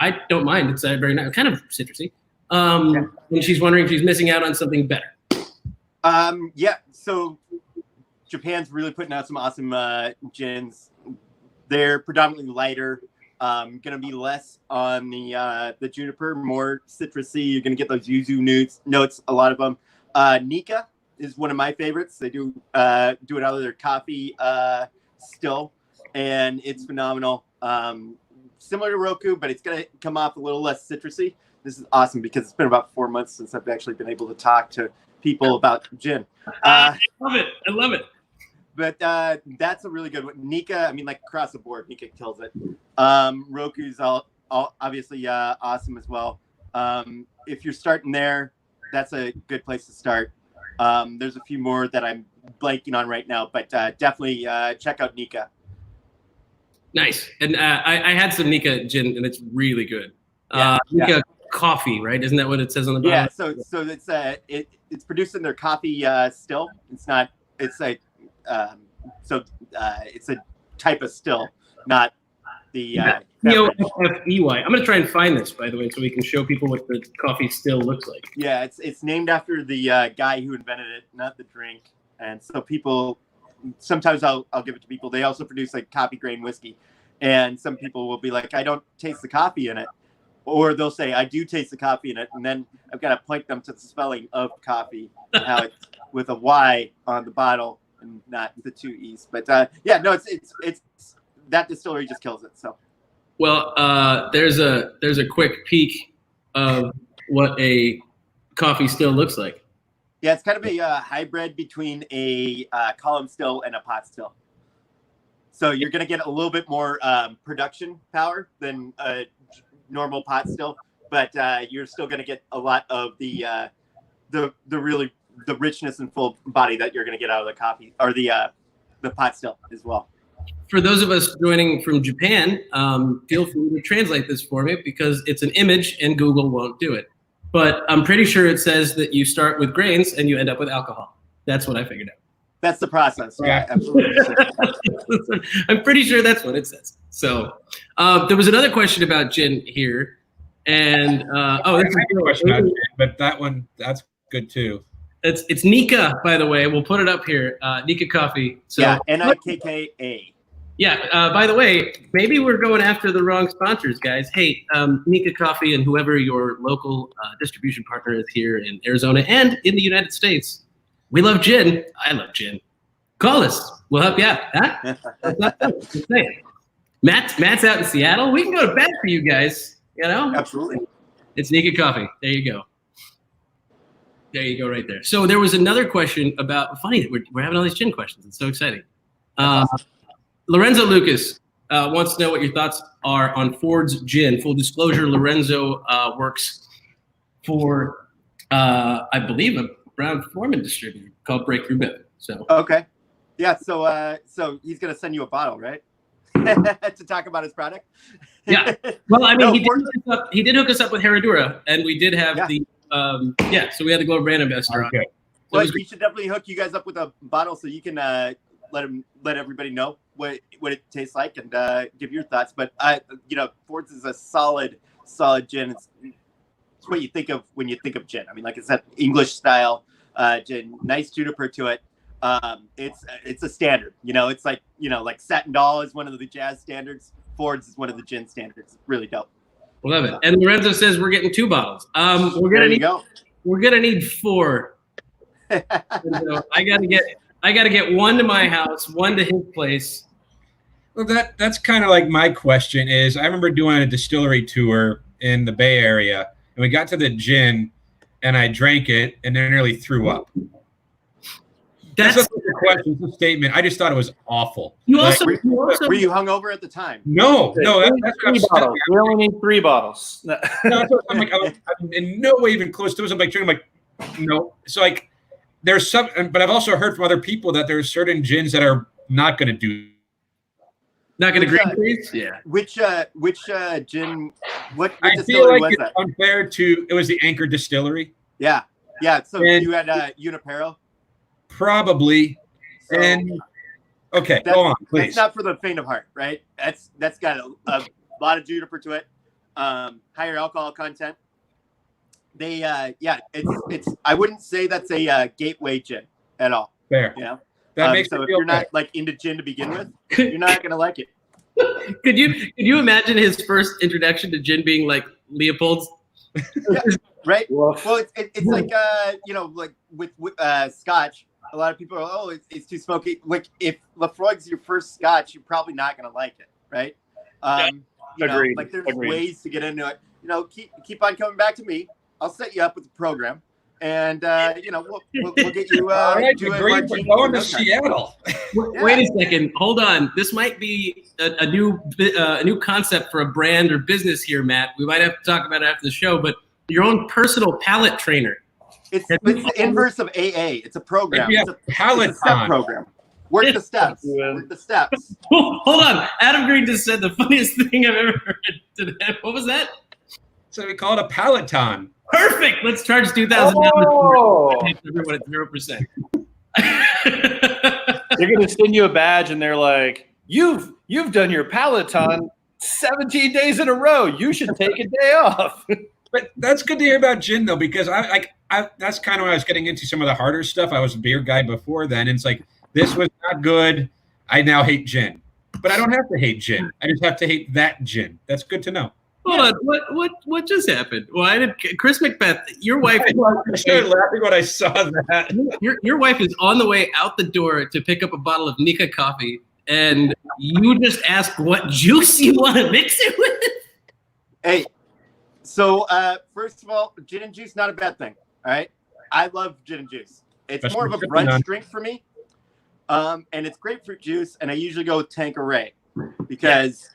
I don't mind. It's very nice, kind of citrusy. And she's wondering if she's missing out on something better. So Japan's really putting out some awesome gins. They're predominantly lighter. Going to be less on the juniper, more citrusy. You're going to get those yuzu notes, a lot of them. Nika is one of my favorites. They do it out of their coffee still, and it's phenomenal. Similar to Roku, but it's going to come off a little less citrusy. This is awesome because it's been about 4 months since I've actually been able to talk to people about gin. I love it. I love it. But that's a really good one. Nika, I mean, like across the board, Nika kills it. Roku's all obviously awesome as well. If you're starting there, that's a good place to start. There's a few more that I'm blanking on right now, but definitely check out Nika. Nice. And I had some Nika gin, and it's really good. Yeah, Nika coffee, right? Isn't that what it says on the bottom? Yeah. So it's produced in their coffee still. It's not. It's a it's a type of still, not the. F-E-Y. I'm gonna try and find this, by the way, so we can show people what the coffee still looks like. Yeah, it's named after the guy who invented it, not the drink. And so people, sometimes I'll give it to people. They also produce like coffee grain whiskey, and some people will be like, I don't taste the coffee in it, or they'll say I do taste the coffee in it, and then I've got to point them to the spelling of coffee, and how it's with a Y on the bottle and not the two E's. But it's that distillery just kills it. So. Well, there's a quick peek of what a coffee still looks like. Yeah, it's kind of a hybrid between a column still and a pot still. So you're going to get a little bit more production power than a normal pot still, but you're still going to get a lot of the richness and full body that you're going to get out of the coffee or the pot still as well. for those of us joining from Japan, feel free to translate this for me because it's an image and Google won't do it. But I'm pretty sure it says that you start with grains and you end up with alcohol. That's what I figured out. That's the process. Yeah, absolutely. I'm pretty sure that's what it says. So there was another question about gin here. And that's a good question about gin, but that's good too. It's Nika, by the way. We'll put it up here. Nika Coffee. So, yeah, Nikka. Yeah. By the way, maybe we're going after the wrong sponsors, guys. Hey, Nika Coffee and whoever your local distribution partner is here in Arizona and in the United States. We love gin. I love gin. Call us. We'll help you out. Huh? That's Matt's out in Seattle. We can go to bat for you guys. You know? Absolutely. It's Nika Coffee. There you go. There you go right there. So there was another question about, funny that we're having all these gin questions. It's so exciting. Lorenzo Lucas wants to know what your thoughts are on Ford's gin. Full disclosure, Lorenzo works for, I believe, a Brown Forman distributor called Breakthrough Bev. So okay, yeah. So he's gonna send you a bottle, right? To talk about his product. Yeah. Well, I mean, he did hook us up with Herradura, and we did have the so we had the Global Brand Ambassador on. So well, he should definitely hook you guys up with a bottle so you can let everybody know what it tastes like and give your thoughts. But Ford's is a solid gin. It's what you think of when you think of gin. I mean, like I said, English style gin, nice juniper to it. It's a standard. It's like like Satin Doll is one of the jazz standards. Ford's is one of the gin standards. Really dope. Love it. And Lorenzo says we're getting 2 bottles. We're gonna need 4. So I gotta get 1 to my house, 1 to his place. Well, that's kind of like my question is, I remember doing a distillery tour in the Bay Area, and we got to the gin, and I drank it, and then nearly threw up. That's not a question, it's a statement. I just thought it was awful. Were you hungover at the time? No. That's what I'm we only need 3 bottles. No, I'm like, I'm in no way even close to it. I'm like, drinking, I'm like, no. So like, there's some, but I've also heard from other people that there's certain gins that are not going to do. Not going to green freeze? Yeah. Which gin? What I distillery feel like was it's that? unfair to. It was the Anchor Distillery. Yeah. So you had Junipero. Probably. And okay, go on, please. That's not for the faint of heart, right? That's got a lot of juniper to it, higher alcohol content. They it's I wouldn't say that's a gateway gin at all. Fair. That makes so me if feel you're not bad. like into gin to begin with, you're not gonna like it. Could you imagine his first introduction to gin being like Leopold's? Yeah, right. Well, it's like like with Scotch. A lot of people are, it's too smoky. Like if Lafroig's your first Scotch, you're probably not gonna like it, right? Agreed. Like there's ways to get into it. Keep on coming back to me. I'll set you up with a program, and we'll get you. All right, agreed. We're going to Seattle. Wait a second. Hold on. This might be a new concept for a brand or business here, Matt. We might have to talk about it after the show. But your own personal palate trainer. It's the inverse of AA. It's a program. It's a step program. Work the steps. Work the steps. Hold on. Adam Green just said the funniest thing I've ever heard today. What was that? So we call it a Peloton. Perfect. Let's charge $2,000 for everyone at 0%. They're going to send you a badge, and they're like, "You've done your Peloton 17 days in a row. You should take a day off." But that's good to hear about gin, though, because I that's kind of when I was getting into some of the harder stuff. I was a beer guy before then, and it's like, this was not good. I now hate gin. But I don't have to hate gin. I just have to hate that gin. That's good to know. Hold on, what just happened? Well, Chris Macbeth, your wife. I started laughing when I saw that. Your wife is on the way out the door to pick up a bottle of Nika coffee, and you just asked what juice you want to mix it with. Hey, so first of all, gin and juice not a bad thing. All right, I love gin and juice. It's more of a brunch drink for me, and it's grapefruit juice, and I usually go with Tanqueray because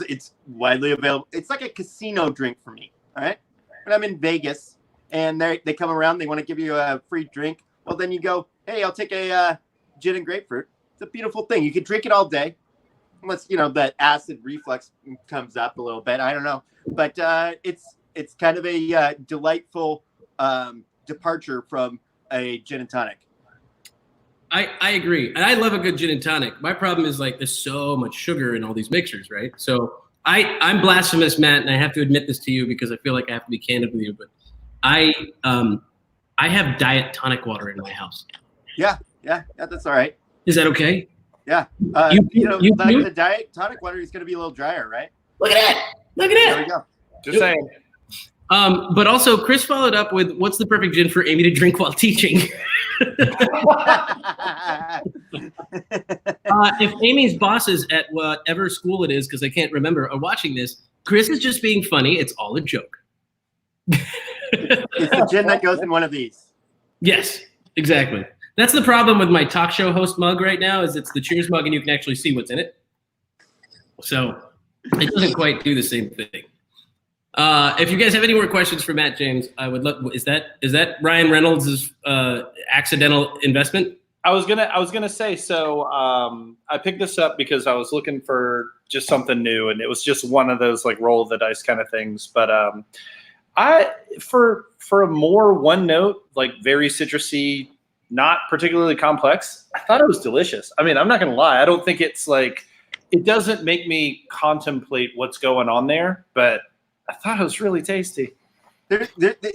it's widely available. It's like a casino drink for me, all right? When I'm in Vegas and they come around, they want to give you a free drink. Well, then you go, hey, I'll take a gin and grapefruit. It's a beautiful thing. You can drink it all day. unless that acid reflux comes up a little bit. I don't know, but it's kind of a delightful departure from a gin and tonic. I agree, and I love a good gin and tonic. My problem is like there's so much sugar in all these mixers, right? So I'm blasphemous, Matt, and I have to admit this to you because I feel like I have to be candid with you. But I have diet tonic water in my house. Yeah, that's all right. Is that okay? Yeah, you the diet tonic water is going to be a little drier, right? Look at that! Look at There that! we go. Just saying. But also, Chris followed up with, "What's the perfect gin for Amy to drink while teaching?" If Amy's bosses at whatever school it is, because I can't remember, are watching this, Chris is just being funny. It's all a joke. It's the gin that goes in one of these. Yes, exactly. That's the problem with my talk show host mug right now, is it's the Cheers mug and you can actually see what's in it. So it doesn't quite do the same thing. If you guys have any more questions for Matt James, I would love. Is that Ryan Reynolds' accidental investment? I was gonna say, so I picked this up because I was looking for just something new, and it was just one of those like roll of the dice kind of things. But for a more one note, like very citrusy, not particularly complex, I thought it was delicious. I mean, I'm not gonna lie, I don't think it's like, it doesn't make me contemplate what's going on there, but I thought it was really tasty.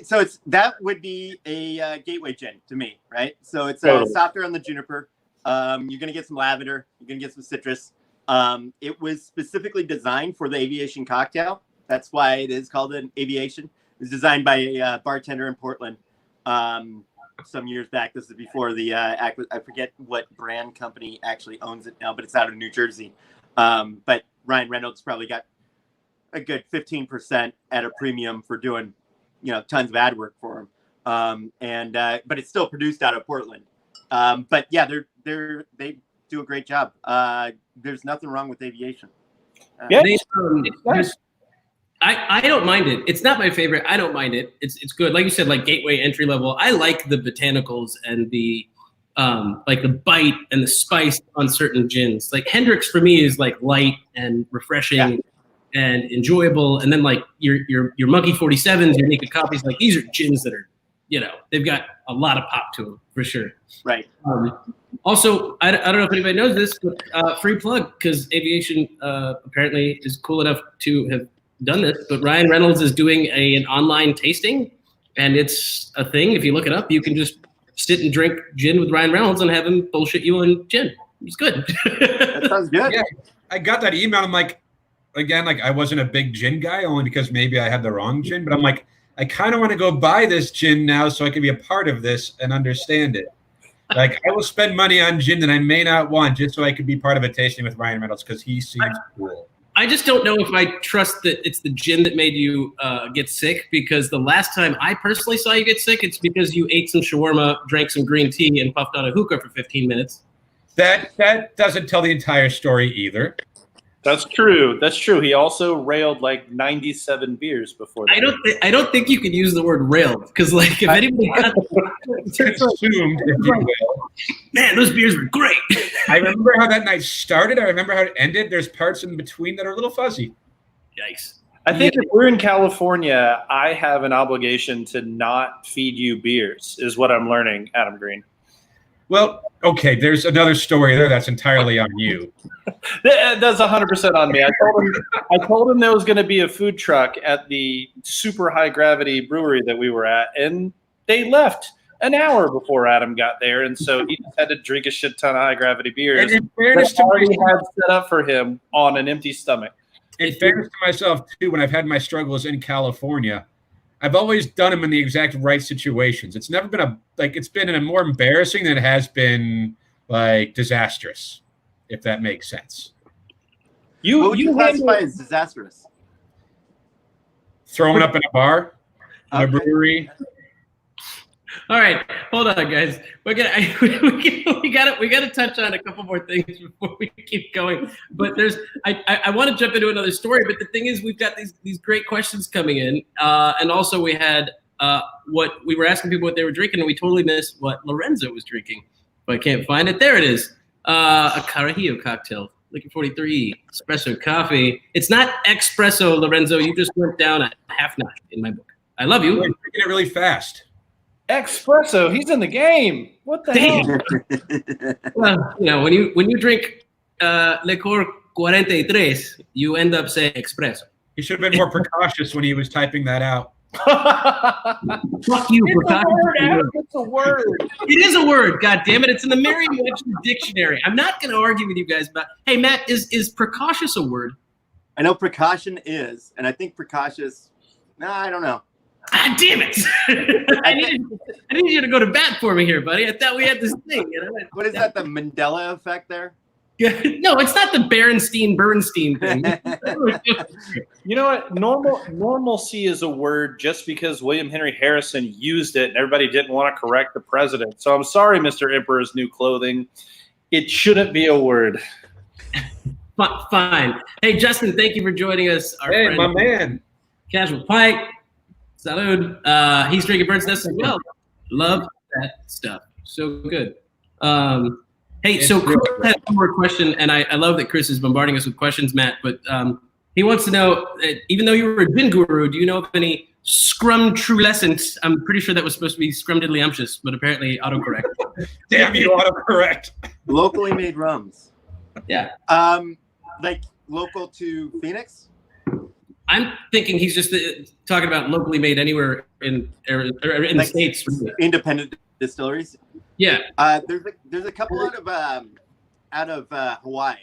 So that would be a gateway gin to me, right? So it's softer on the juniper. You're gonna get some lavender. You're gonna get some citrus. It was specifically designed for the Aviation cocktail. That's why it is called an Aviation. It was designed by a bartender in Portland some years back. This is before the I forget what brand company actually owns it now, but it's out of New Jersey. But Ryan Reynolds probably got a good 15% at a premium for doing tons of ad work for him. But it's still produced out of Portland. But yeah, they do a great job. There's nothing wrong with Aviation. It's nice. I don't mind it. It's not my favorite. I don't mind it. It's good. Like you said, like gateway entry level. I like the botanicals and the like the bite and the spice on certain gins. Like Hendrick's for me is like light and refreshing and enjoyable. And then like your Monkey 47s, your Naked Coffees, like these are gins that are, they've got a lot of pop to them for sure. Right. Also, I don't know if anybody knows this, but free plug, because Aviation apparently is cool enough to have done this, but Ryan Reynolds is doing an online tasting, and it's a thing. If you look it up, you can just sit and drink gin with Ryan Reynolds and have him bullshit you on gin. It's good. That sounds good. Yeah, I got that email. I'm like, again, like I wasn't a big gin guy, only because maybe I had the wrong gin, but I'm like, I kind of want to go buy this gin now so I can be a part of this and understand it. Like I will spend money on gin that I may not want just so I could be part of a tasting with Ryan Reynolds because he seems cool. I just don't know if I trust that it's the gin that made you get sick, because the last time I personally saw you get sick, it's because you ate some shawarma, drank some green tea, and puffed on a hookah for 15 minutes. That doesn't tell the entire story either. That's true. That's true. He also railed like 97 beers before that. I don't think you could use the word railed, because like if anybody got consumed, if you will. Man, those beers were great. I remember how that night started. I remember how it ended. There's parts in between that are a little fuzzy. Yikes. I think if we're in California, I have an obligation to not feed you beers, is what I'm learning, Adam Green. Well, okay, there's another story there that's entirely on you. That's 100% on me. I told him there was going to be a food truck at the super high gravity brewery that we were at, and they left an hour before Adam got there, and so he just had to drink a shit ton of high gravity beers. And in fairness that already had set up for him on an empty stomach. In fairness to myself too, when I've had my struggles in California, I've always done them in the exact right situations. It's never been it's been more embarrassing than it has been like disastrous, if that makes sense. What would you classify as disastrous? Throwing up in a bar, in a brewery. All right, hold on, guys. We got to touch on a couple more things before we keep going. But I want to jump into another story. But the thing is, we've got these great questions coming in, and also we had what we were asking people what they were drinking, and we totally missed what Lorenzo was drinking. But I can't find it. There it is. A Carajillo cocktail. Liquor 43, espresso coffee. It's not espresso, Lorenzo. You just went down a half notch in my book. I love you. You're drinking it really fast. Espresso. He's in the game. What the hell? Well, you know, when you drink Licor 43, you end up saying espresso. He should have been more precautious when he was typing that out. Fuck you, Precautious. It's a word. It is a word. God damn it! It's in the Merriam-Webster dictionary. I'm not going to argue with you guys about. Hey, Matt, is precautious a word? I know precaution is, and I think precautious. No, I don't know. Ah, damn it! I need you to go to bat for me here, buddy. I thought we had this thing. You know? What is that? The Mandela effect there? No, it's not the Bernstein thing. You know what? Normalcy is a word just because William Henry Harrison used it and everybody didn't want to correct the president. So I'm sorry, Mr. Emperor's New Clothing. It shouldn't be a word. Fine. Hey, Justin, thank you for joining us. Our Hey, friend, my man. Casual Pike. Salud. He's drinking Bird's Nest as well. Love that stuff. So good. Hey, so Chris had one more question, and I love that Chris is bombarding us with questions, Matt, but he wants to know, even though you were a gin guru, do you know of any scrum trulescent? I'm pretty sure that was supposed to be scrumdiddlyumptious, but apparently autocorrect. Damn you, autocorrect. Locally made rums. Yeah. Like local to Phoenix? I'm thinking he's just talking about locally made anywhere in the States. Independent distilleries? Yeah. There's a couple out of Hawaii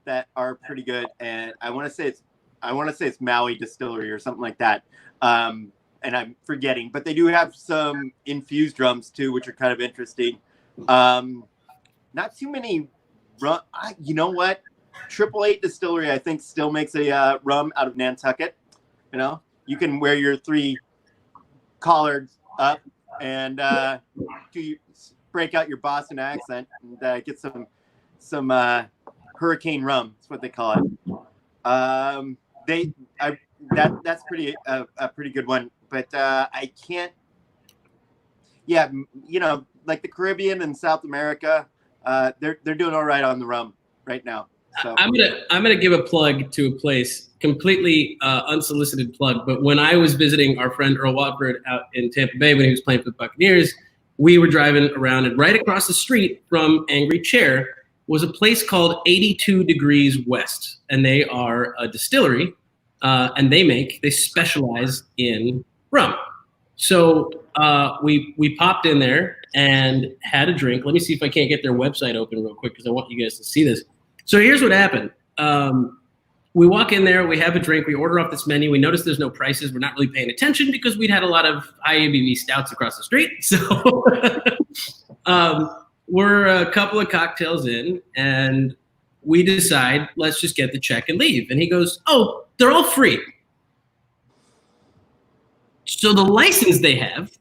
that are pretty good, and I want to say it's Maui Distillery or something like that. And I'm forgetting, but they do have some infused rums too, which are kind of interesting. Not too many rum. You know what? 888 Distillery, I think, still makes a rum out of Nantucket. You know, you can wear your 3 collards up and break out your Boston accent and get some hurricane rum. That's what they call it. That's a pretty good one. But I can't. Yeah, you know, like the Caribbean and South America, they're doing all right on the rum right now. So. I'm gonna give a plug to a place, completely unsolicited plug. But when I was visiting our friend Earl Watford out in Tampa Bay when he was playing for the Buccaneers, we were driving around, and right across the street from Angry Chair was a place called 82 Degrees West, and they are a distillery, and they specialize in rum. So we popped in there and had a drink. Let me see if I can't get their website open real quick because I want you guys to see this. So here's what happened. We walk in there, we have a drink, we order off this menu, we notice there's no prices, we're not really paying attention because we'd had a lot of high ABV stouts across the street. So we're a couple of cocktails in, and we decide, let's just get the check and leave. And he goes, oh, they're all free. So the license they have,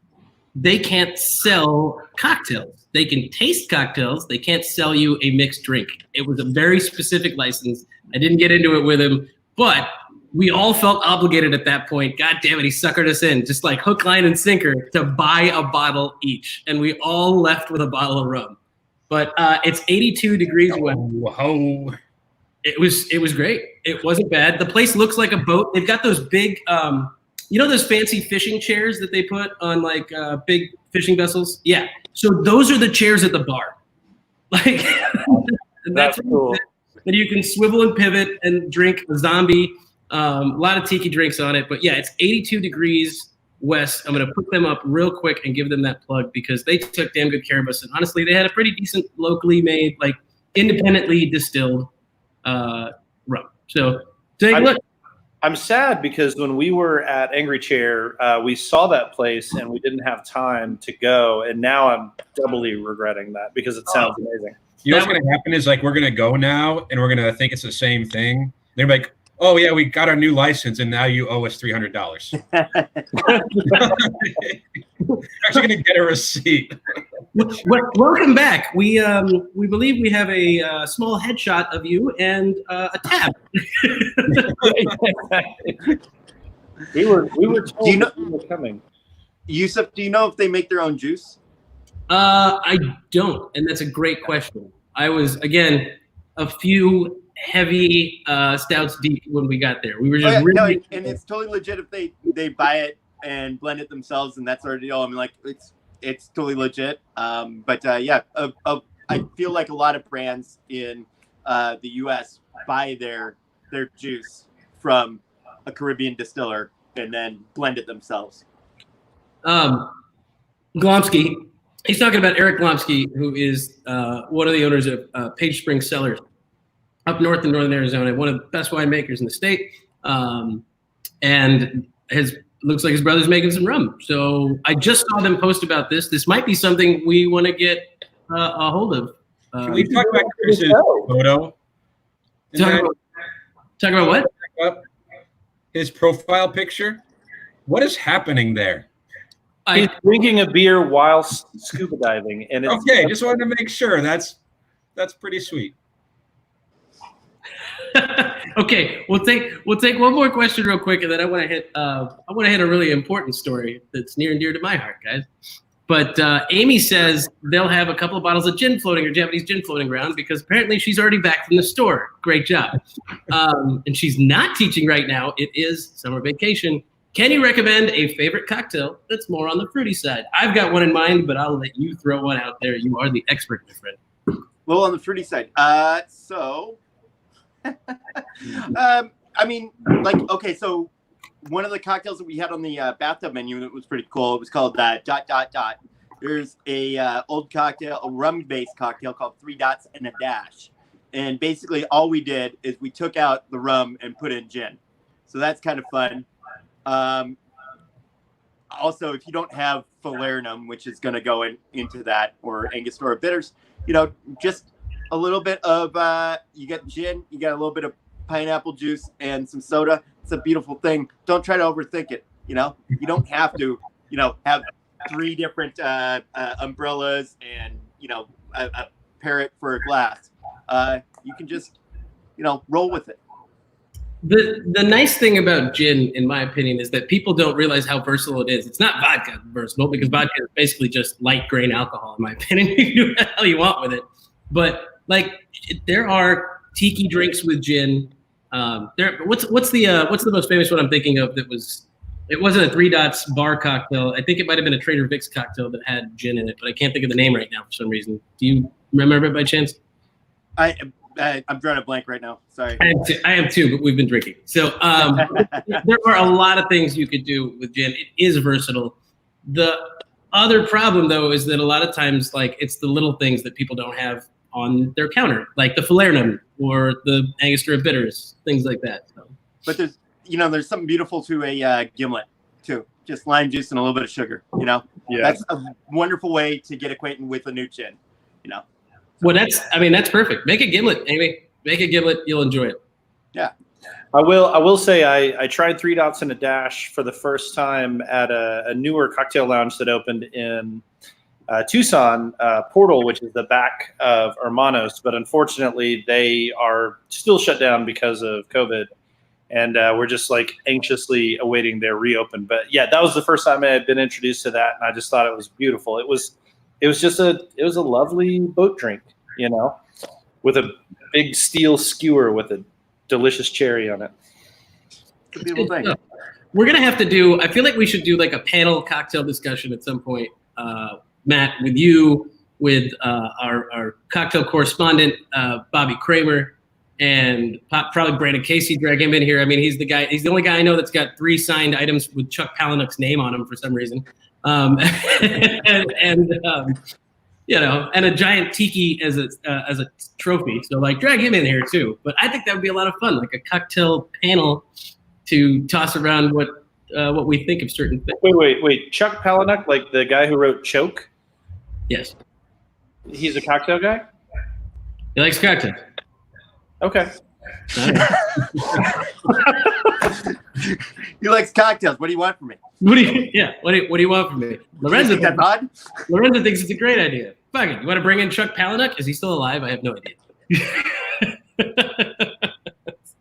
they can't sell cocktails. They can taste cocktails. They can't sell you a mixed drink. It was a very specific license. I didn't get into it with him, but we all felt obligated at that point. God damn it, he suckered us in, just like hook, line, and sinker, to buy a bottle each. And we all left with a bottle of rum. But it's 82 degrees west. Whoa. It was great. It wasn't bad. The place looks like a boat. They've got those big, you know those fancy fishing chairs that they put on like big fishing vessels? Yeah. So those are the chairs at the bar. Like that's cool. And you can swivel and pivot and drink a zombie. A lot of tiki drinks on it. But yeah, it's 82 degrees west. I'm going to put them up real quick and give them that plug because they took damn good care of us. And honestly, they had a pretty decent locally made, like independently distilled rum. So take a look. I'm sad because when we were at Angry Chair, we saw that place and we didn't have time to go. And now I'm doubly regretting that because it sounds amazing. You know what's going to happen is like we're going to go now and we're going to think it's the same thing. They're like, oh, yeah, we got our new license and now you owe us $300. You're actually going to get a receipt. Welcome back. We believe we have a small headshot of you and a tab. we were told you were coming. Yusuf, do you know if they make their own juice? I don't, and that's a great question. I was, again, a few heavy stouts deep when we got there. We were just and it's totally legit if they buy it and blend it themselves, and that's our deal. I mean, like it's totally legit. I feel like a lot of brands in the U.S. buy their juice from a Caribbean distiller and then blend it themselves. Glomsky, he's talking about Eric Glomsky, who is one of the owners of Page Spring Cellars up north in northern Arizona, one of the best winemakers in the state, and looks like his brother's making some rum. So I just saw them post about this. This might be something we want to get a hold of. Can we talk about Chris's photo? Talk about what? His profile picture. What is happening there? He's drinking a beer while scuba diving, and it's okay. Just wanted to make sure. That's pretty sweet. Okay, we'll take one more question real quick, and then I want to hit a really important story that's near and dear to my heart, guys. But Amy says they'll have a couple of bottles of gin floating, or Japanese gin floating around, because apparently she's already back from the store. Great job. And she's not teaching right now. It is summer vacation. Can you recommend a favorite cocktail that's more on the fruity side? I've got one in mind, but I'll let you throw one out there. You are the expert, my friend. Well, on the fruity side. So one of the cocktails that we had on the bathtub menu that was pretty cool. It was called ... There's a old cocktail, a rum-based cocktail called 3 Dots and a Dash. And basically all we did is we took out the rum and put in gin. So that's kind of fun. Also, if you don't have falernum, which is going to go into that, or Angostura bitters, just a little bit of, you get gin, you got a little bit of pineapple juice and some soda. It's a beautiful thing. Don't try to overthink it. You don't have to, have 3 different umbrellas and, a parrot for a glass. You can just, roll with it. The nice thing about gin, in my opinion, is that people don't realize how versatile it is. It's not vodka versatile, because vodka is basically just light grain alcohol, in my opinion. You can do what the hell you want with it. But there are tiki drinks with gin. What's the most famous one I'm thinking of that was? It wasn't a 3 Dots bar cocktail. I think it might have been a Trader Vic's cocktail that had gin in it, but I can't think of the name right now for some reason. Do you remember it by chance? I'm drawing a blank right now. Sorry. I am too, but we've been drinking. So there are a lot of things you could do with gin. It is versatile. The other problem, though, is that a lot of times, it's the little things that people don't have on their counter, like the falernum or the Angostura bitters, things like that. So. But there's something beautiful to a gimlet too. Just lime juice and a little bit of sugar. Yeah. That's a wonderful way to get acquainted with a new gin. Well, that's perfect. Make a gimlet, Amy. Make a gimlet. You'll enjoy it. Yeah. I will say I tried 3 Dots and a Dash for the first time at a newer cocktail lounge that opened in Tucson, Portal, which is the back of Hermanos. But unfortunately, they are still shut down because of COVID. And we're just anxiously awaiting their reopen. But yeah, that was the first time I had been introduced to that. And I just thought it was beautiful. It was a lovely boat drink, with a big steel skewer with a delicious cherry on it. It's a beautiful thing. We're going to have to do, I feel like we should do a panel cocktail discussion at some point, Matt, with you, with our cocktail correspondent, Bobby Kramer, and probably Brandon Casey, drag him in here. I mean, he's the only guy I know that's got 3 signed items with Chuck Palahniuk's name on them for some reason. And a giant tiki as a trophy. So drag him in here too. But I think that would be a lot of fun, a cocktail panel to toss around what we think of certain things. Wait. Chuck Palahniuk, the guy who wrote Choke? Yes. He's a cocktail guy? He likes cocktails. Okay. He likes cocktails. What do you want from me? What do you want from me? Lorenzo thinks it's a great idea. Fuck it. You want to bring in Chuck Palahniuk? Is he still alive? I have no idea.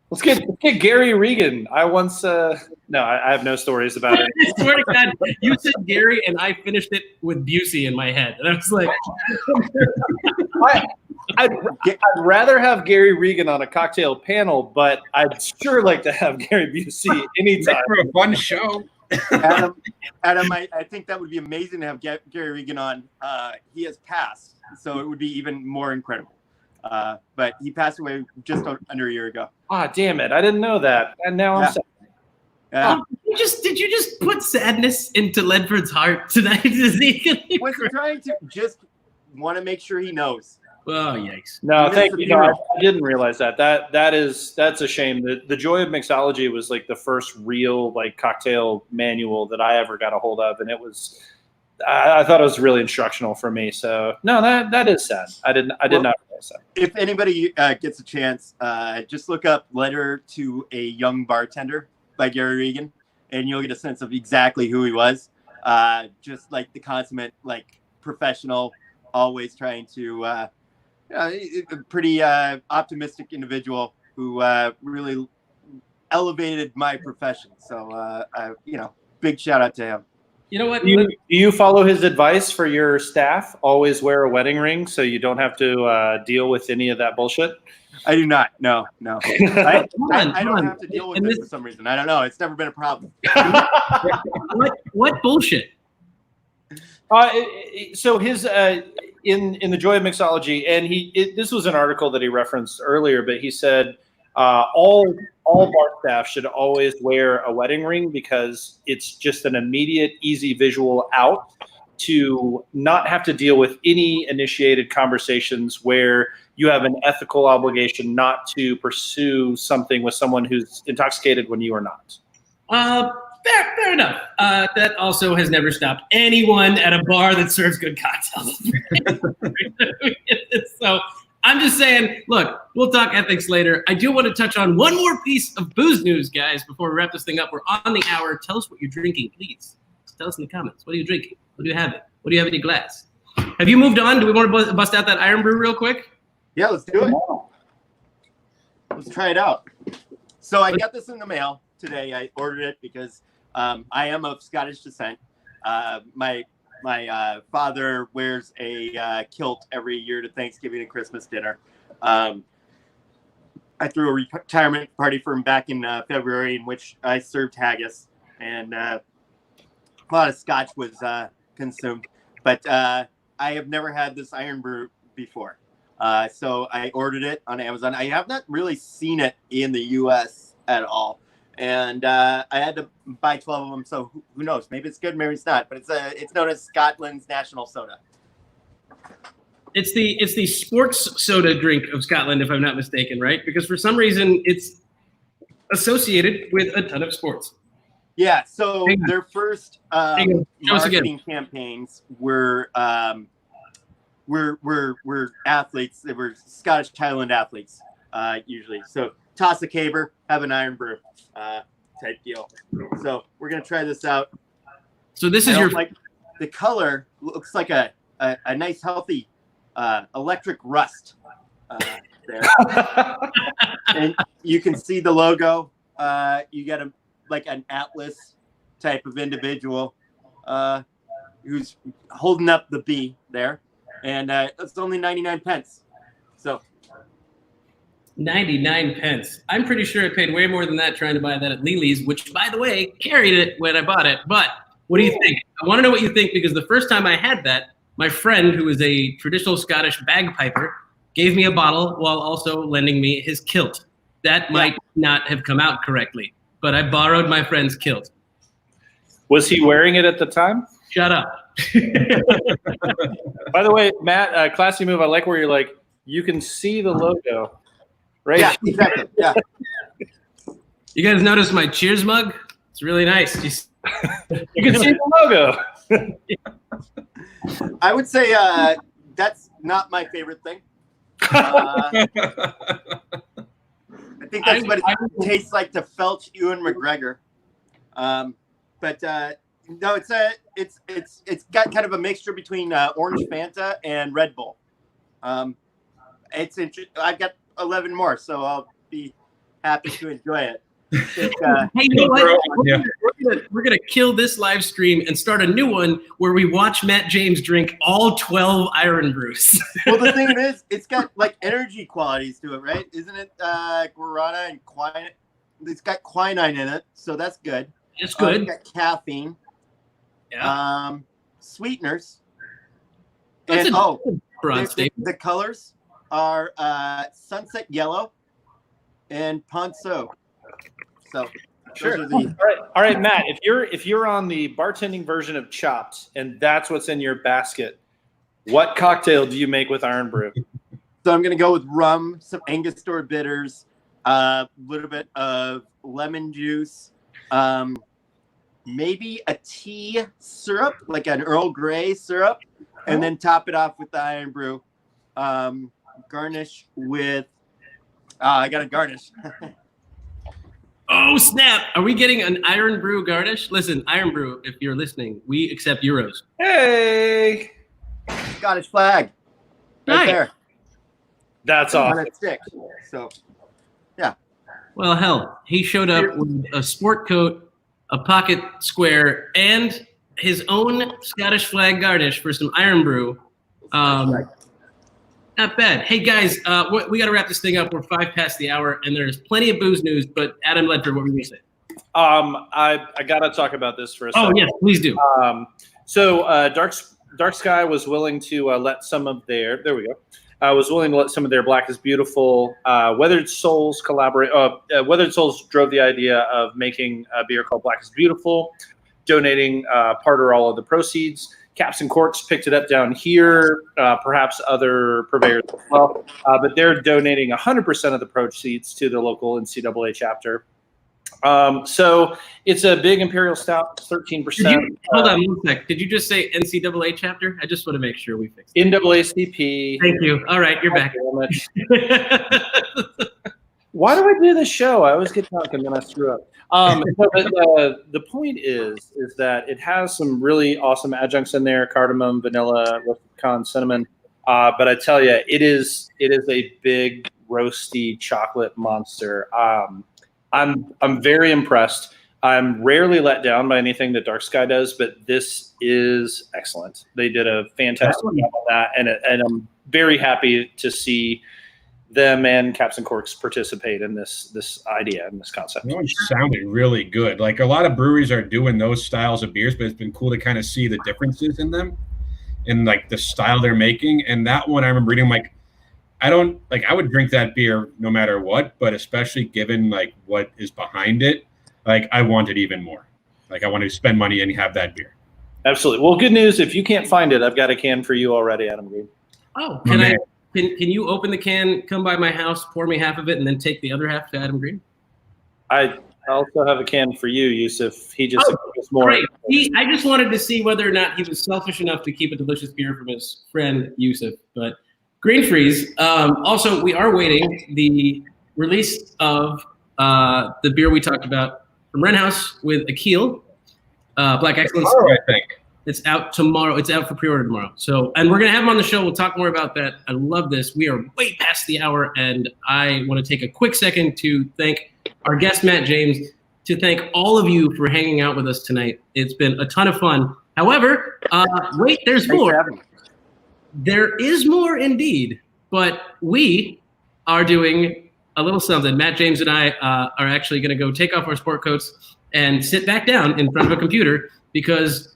Let's get Gary Regan. I have no stories about it. I swear to God, you said Gary, and I finished it with Busey in my head, and I was like, I'd rather have Gary Regan on a cocktail panel, but I'd sure like to have Gary Busey anytime. For a fun show. Adam, I think that would be amazing to have Gary Regan on. He has passed, so it would be even more incredible. But he passed away just under a year ago. Ah, damn it! I didn't know that, and now I'm sad. Did you just put sadness into Ledford's heart tonight? Was he trying to just want to make sure he knows? Oh, yikes! No, thank you. No, I didn't realize that. That's a shame. The Joy of Mixology was like the first real like cocktail manual that I ever got a hold of, and it was. I thought it was really instructional for me. So no, that is sad. I did not realize that. If anybody gets a chance, just look up "Letter to a Young Bartender" by Gary Regan, and you'll get a sense of exactly who he was. Just like the consummate like professional, always trying to. A pretty optimistic individual who really elevated my profession. So, big shout out to him. You know what? Do you follow his advice for your staff? Always wear a wedding ring so you don't have to deal with any of that bullshit? I do not. No. I don't have to deal with it for some reason. I don't know. It's never been a problem. What bullshit? So his in the Joy of Mixology, and this was an article that he referenced earlier, but he said all bar staff should always wear a wedding ring because it's just an immediate, easy visual out to not have to deal with any initiated conversations where you have an ethical obligation not to pursue something with someone who's intoxicated when you are not. Fair enough. That also has never stopped anyone at a bar that serves good cocktails. So I'm just saying, look, we'll talk ethics later. I do want to touch on one more piece of booze news, guys, before we wrap this thing up. We're on the hour. Tell us what you're drinking, please. Tell us in the comments. What are you drinking? What do you have? What do you have in your glass? Have you moved on? Do we want to bust out that Iron Brew real quick? Yeah, let's do it. Let's try it out. So I got this in the mail today. I ordered it because I am of Scottish descent. My father wears a kilt every year to Thanksgiving and Christmas dinner. I threw a retirement party for him back in February in which I served haggis, and a lot of scotch was consumed. But I have never had this Iron Brew before. So I ordered it on Amazon. I have not really seen it in the U.S. at all. And I had to buy 12 of them, so who knows? Maybe it's good, maybe it's not. But it's known as Scotland's national soda. It's the sports soda drink of Scotland, if I'm not mistaken, right? Because for some reason it's associated with a ton of sports. Yeah. So their first marketing campaigns were athletes. They were Scottish Highland athletes usually. So toss a caber, have an Iron Brew. Type deal. So we're gonna try this out. So this is the color looks like a nice healthy electric rust there. And you can see the logo. You got an Atlas type of individual who's holding up the B there, and it's only 99 pence. So 99 pence. I'm pretty sure I paid way more than that trying to buy that at Lily's, which, by the way, carried it when I bought it. But what do you think? I want to know what you think, because the first time I had that, my friend, who is a traditional Scottish bagpiper, gave me a bottle while also lending me his kilt. That might not have come out correctly, but I borrowed my friend's kilt. Was he wearing it at the time? Shut up. By the way, Matt, classy move. I like where you're like, you can see the logo. Right? Yeah, exactly. Yeah. You guys notice my Cheers mug? It's really nice. You can see the logo. I would say that's not my favorite thing. I think that's what it tastes like to felch Ewan McGregor. But no, it's got kind of a mixture between Orange Fanta and Red Bull. It's I've got 11 more, so I'll be happy to enjoy it. Hey, you know what? we're gonna kill this live stream and start a new one where we watch Matt James drink all 12 Iron Brews. Well, the thing is, it's got like energy qualities to it, right? Isn't it guarana and quinine? It's got quinine in it, so that's good. It's good. It's got caffeine. Yeah. Sweeteners. That's And a broad the statement. colors are sunset yellow and ponceau. So Sure. those are the All right, Matt. If you're on the bartending version of Chopped, and that's what's in your basket, what cocktail do you make with Iron Brew? So I'm going to go with rum, some Angostura bitters, a little bit of lemon juice, maybe a tea syrup, like an Earl Grey syrup, and then top it off with the Iron Brew. Garnish with, I got a garnish. Oh, snap. Are we getting an Iron Brew garnish? Listen, Iron Brew, if you're listening, we accept euros. Hey, Scottish flag. Right Nice. there. that's On awesome. a stick. So, Well, hell, he showed up with a sport coat, a pocket square, and his own Scottish flag garnish for some Iron Brew. Not bad. Hey, guys, we got to wrap this thing up. We're 5 past the hour, and there's plenty of booze news. But Adam Ledford, what were you going to say? I gotta talk about this for a second. Oh, yes, please do. So Dark Sky was willing to let some of their was willing to let some of their Black is Beautiful Weathered Souls collaborate. Weathered Souls drove the idea of making a beer called Black is Beautiful, donating part or all of the proceeds. Caps and Corks picked it up down here, perhaps other purveyors as well. But they're donating 100% of the proceeds to the local NCAA chapter. So it's a big Imperial Stout, 13%. Hold on one sec. Did you just say NCAA chapter? I just want to make sure we fixed it. NAACP. Thank you. All right, you're back. Why do I do this show? I always get drunk and then I screw up. The point is that it has some really awesome adjuncts in there: cardamom, vanilla, pecan, cinnamon. But I tell you, it is a big roasty chocolate monster. I'm very impressed. I'm rarely let down by anything that Dark Sky does, but this is excellent. They did a fantastic job on that, and I'm very happy to see them and Caps and Corks participate in this idea and this concept. It sounded really good. Like a lot of breweries are doing those styles of beers, but it's been cool to kind of see the differences in them and like the style they're making. And that one I remember reading, like, I would drink that beer no matter what, but especially given like what is behind it, like I want it even more. Like I want to spend money and have that beer. Absolutely. Well, good news. If you can't find it, I've got a can for you already, Adam Green. Oh, can you open the can, come by my house, pour me half of it, and then take the other half to Adam Green? I also have a can for you, Yusuf. He just gives more. Great. I just wanted to see whether or not he was selfish enough to keep a delicious beer from his friend Yusuf. But Green Freeze. Also, we are waiting the release of the beer we talked about from Renhouse with Akil, Black Excellence. Tomorrow, I think. It's out tomorrow. It's out for pre-order tomorrow. So, and we're going to have him on the show. We'll talk more about that. I love this. We are way past the hour, and I want to take a quick second to thank our guest, Matt James, to thank all of you for hanging out with us tonight. It's been a ton of fun. However, wait, there's more. There is more indeed, but we are doing a little something. Matt James and I are actually going to go take off our sport coats and sit back down in front of a computer because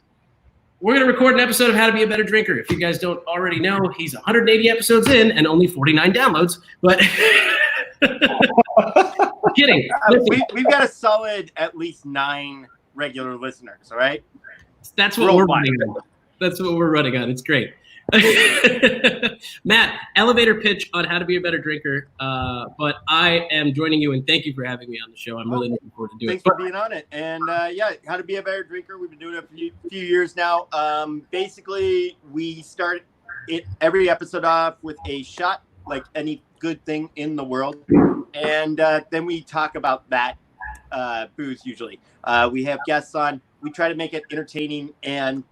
we're going to record an episode of How to Be a Better Drinker. If you guys don't already know, he's 180 episodes in and only 49 downloads. But kidding. We've got a solid at least 9 regular listeners, all right? That's what we're running on. That's what we're running on. It's great. Matt, elevator pitch on How to Be a Better Drinker. But I am joining you, and thank you for having me on the show. I'm really looking forward to doing it. Thanks for being on it. And How to Be a Better Drinker. We've been doing it for a few years now. Basically, we start every episode off with a shot, like any good thing in the world, and then we talk about that booze. Usually, we have guests on. We try to make it entertaining and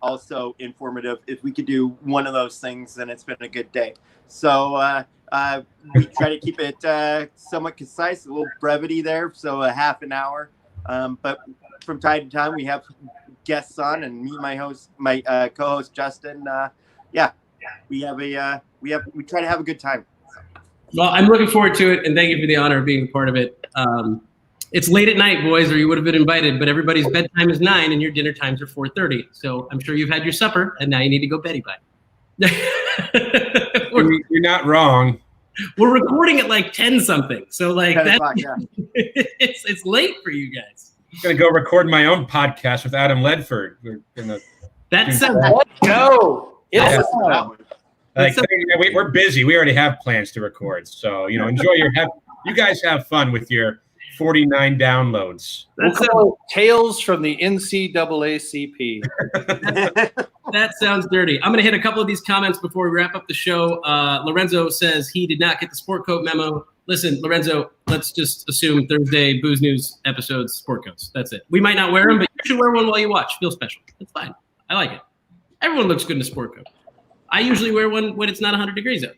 also informative. If we could do one of those things, then it's been a good day. So we try to keep it somewhat concise, a little brevity there. So a half an hour But from time to time, we have guests on, and me, my co-host Justin. We try to have a good time. Well, I'm looking forward to it, and thank you for the honor of being a part of it. It's late at night, boys, or you would have been invited, but everybody's bedtime is 9 and your dinner times are 4:30. So I'm sure you've had your supper, and now you need to go beddy-bye. You're not wrong. We're recording at like 10-something. So like that's, yeah. it's late for you guys. I'm going to go record my own podcast with Adam Ledford. We're gonna That's Let's go. Yeah. It's We're busy. We already have plans to record. So, enjoy you guys have fun with your 49 downloads. we'll call it Tales from the NCAACP. That sounds dirty. I'm going to hit a couple of these comments before we wrap up the show. Lorenzo says he did not get the sport coat memo. Listen, Lorenzo, let's just assume Thursday Booze News episodes, sport coats. That's it. We might not wear them, but you should wear one while you watch. Feel special. It's fine. I like it. Everyone looks good in a sport coat. I usually wear one when it's not 100 degrees out.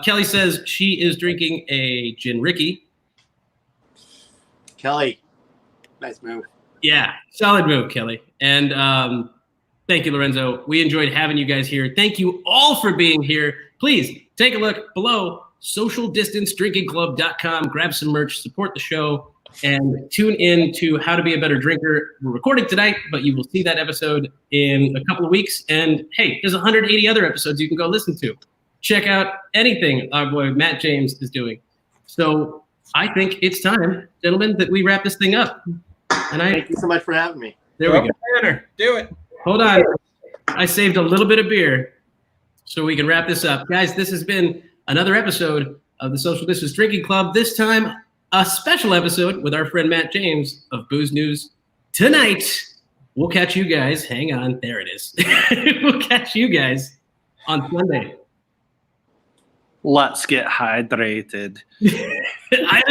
Kelly says she is drinking a Gin Ricky. Kelly, nice move. Yeah, solid move, Kelly. And thank you, Lorenzo. We enjoyed having you guys here. Thank you all for being here. Please take a look below, socialdistancedrinkingclub.com. Grab some merch, support the show, and tune in to How to Be a Better Drinker. We're recording tonight, but you will see that episode in a couple of weeks. And hey, there's 180 other episodes you can go listen to. Check out anything our boy Matt James is doing. So I think it's time, gentlemen, that we wrap this thing up. And Thank you so much for having me. There we go. Banner. Do it. Hold on. I saved a little bit of beer so we can wrap this up. Guys, this has been another episode of the Social Distance Drinking Club. This time, a special episode with our friend Matt James of Booze News Tonight. We'll catch you guys. Hang on. There it is. We'll catch you guys on Sunday. Let's get hydrated. I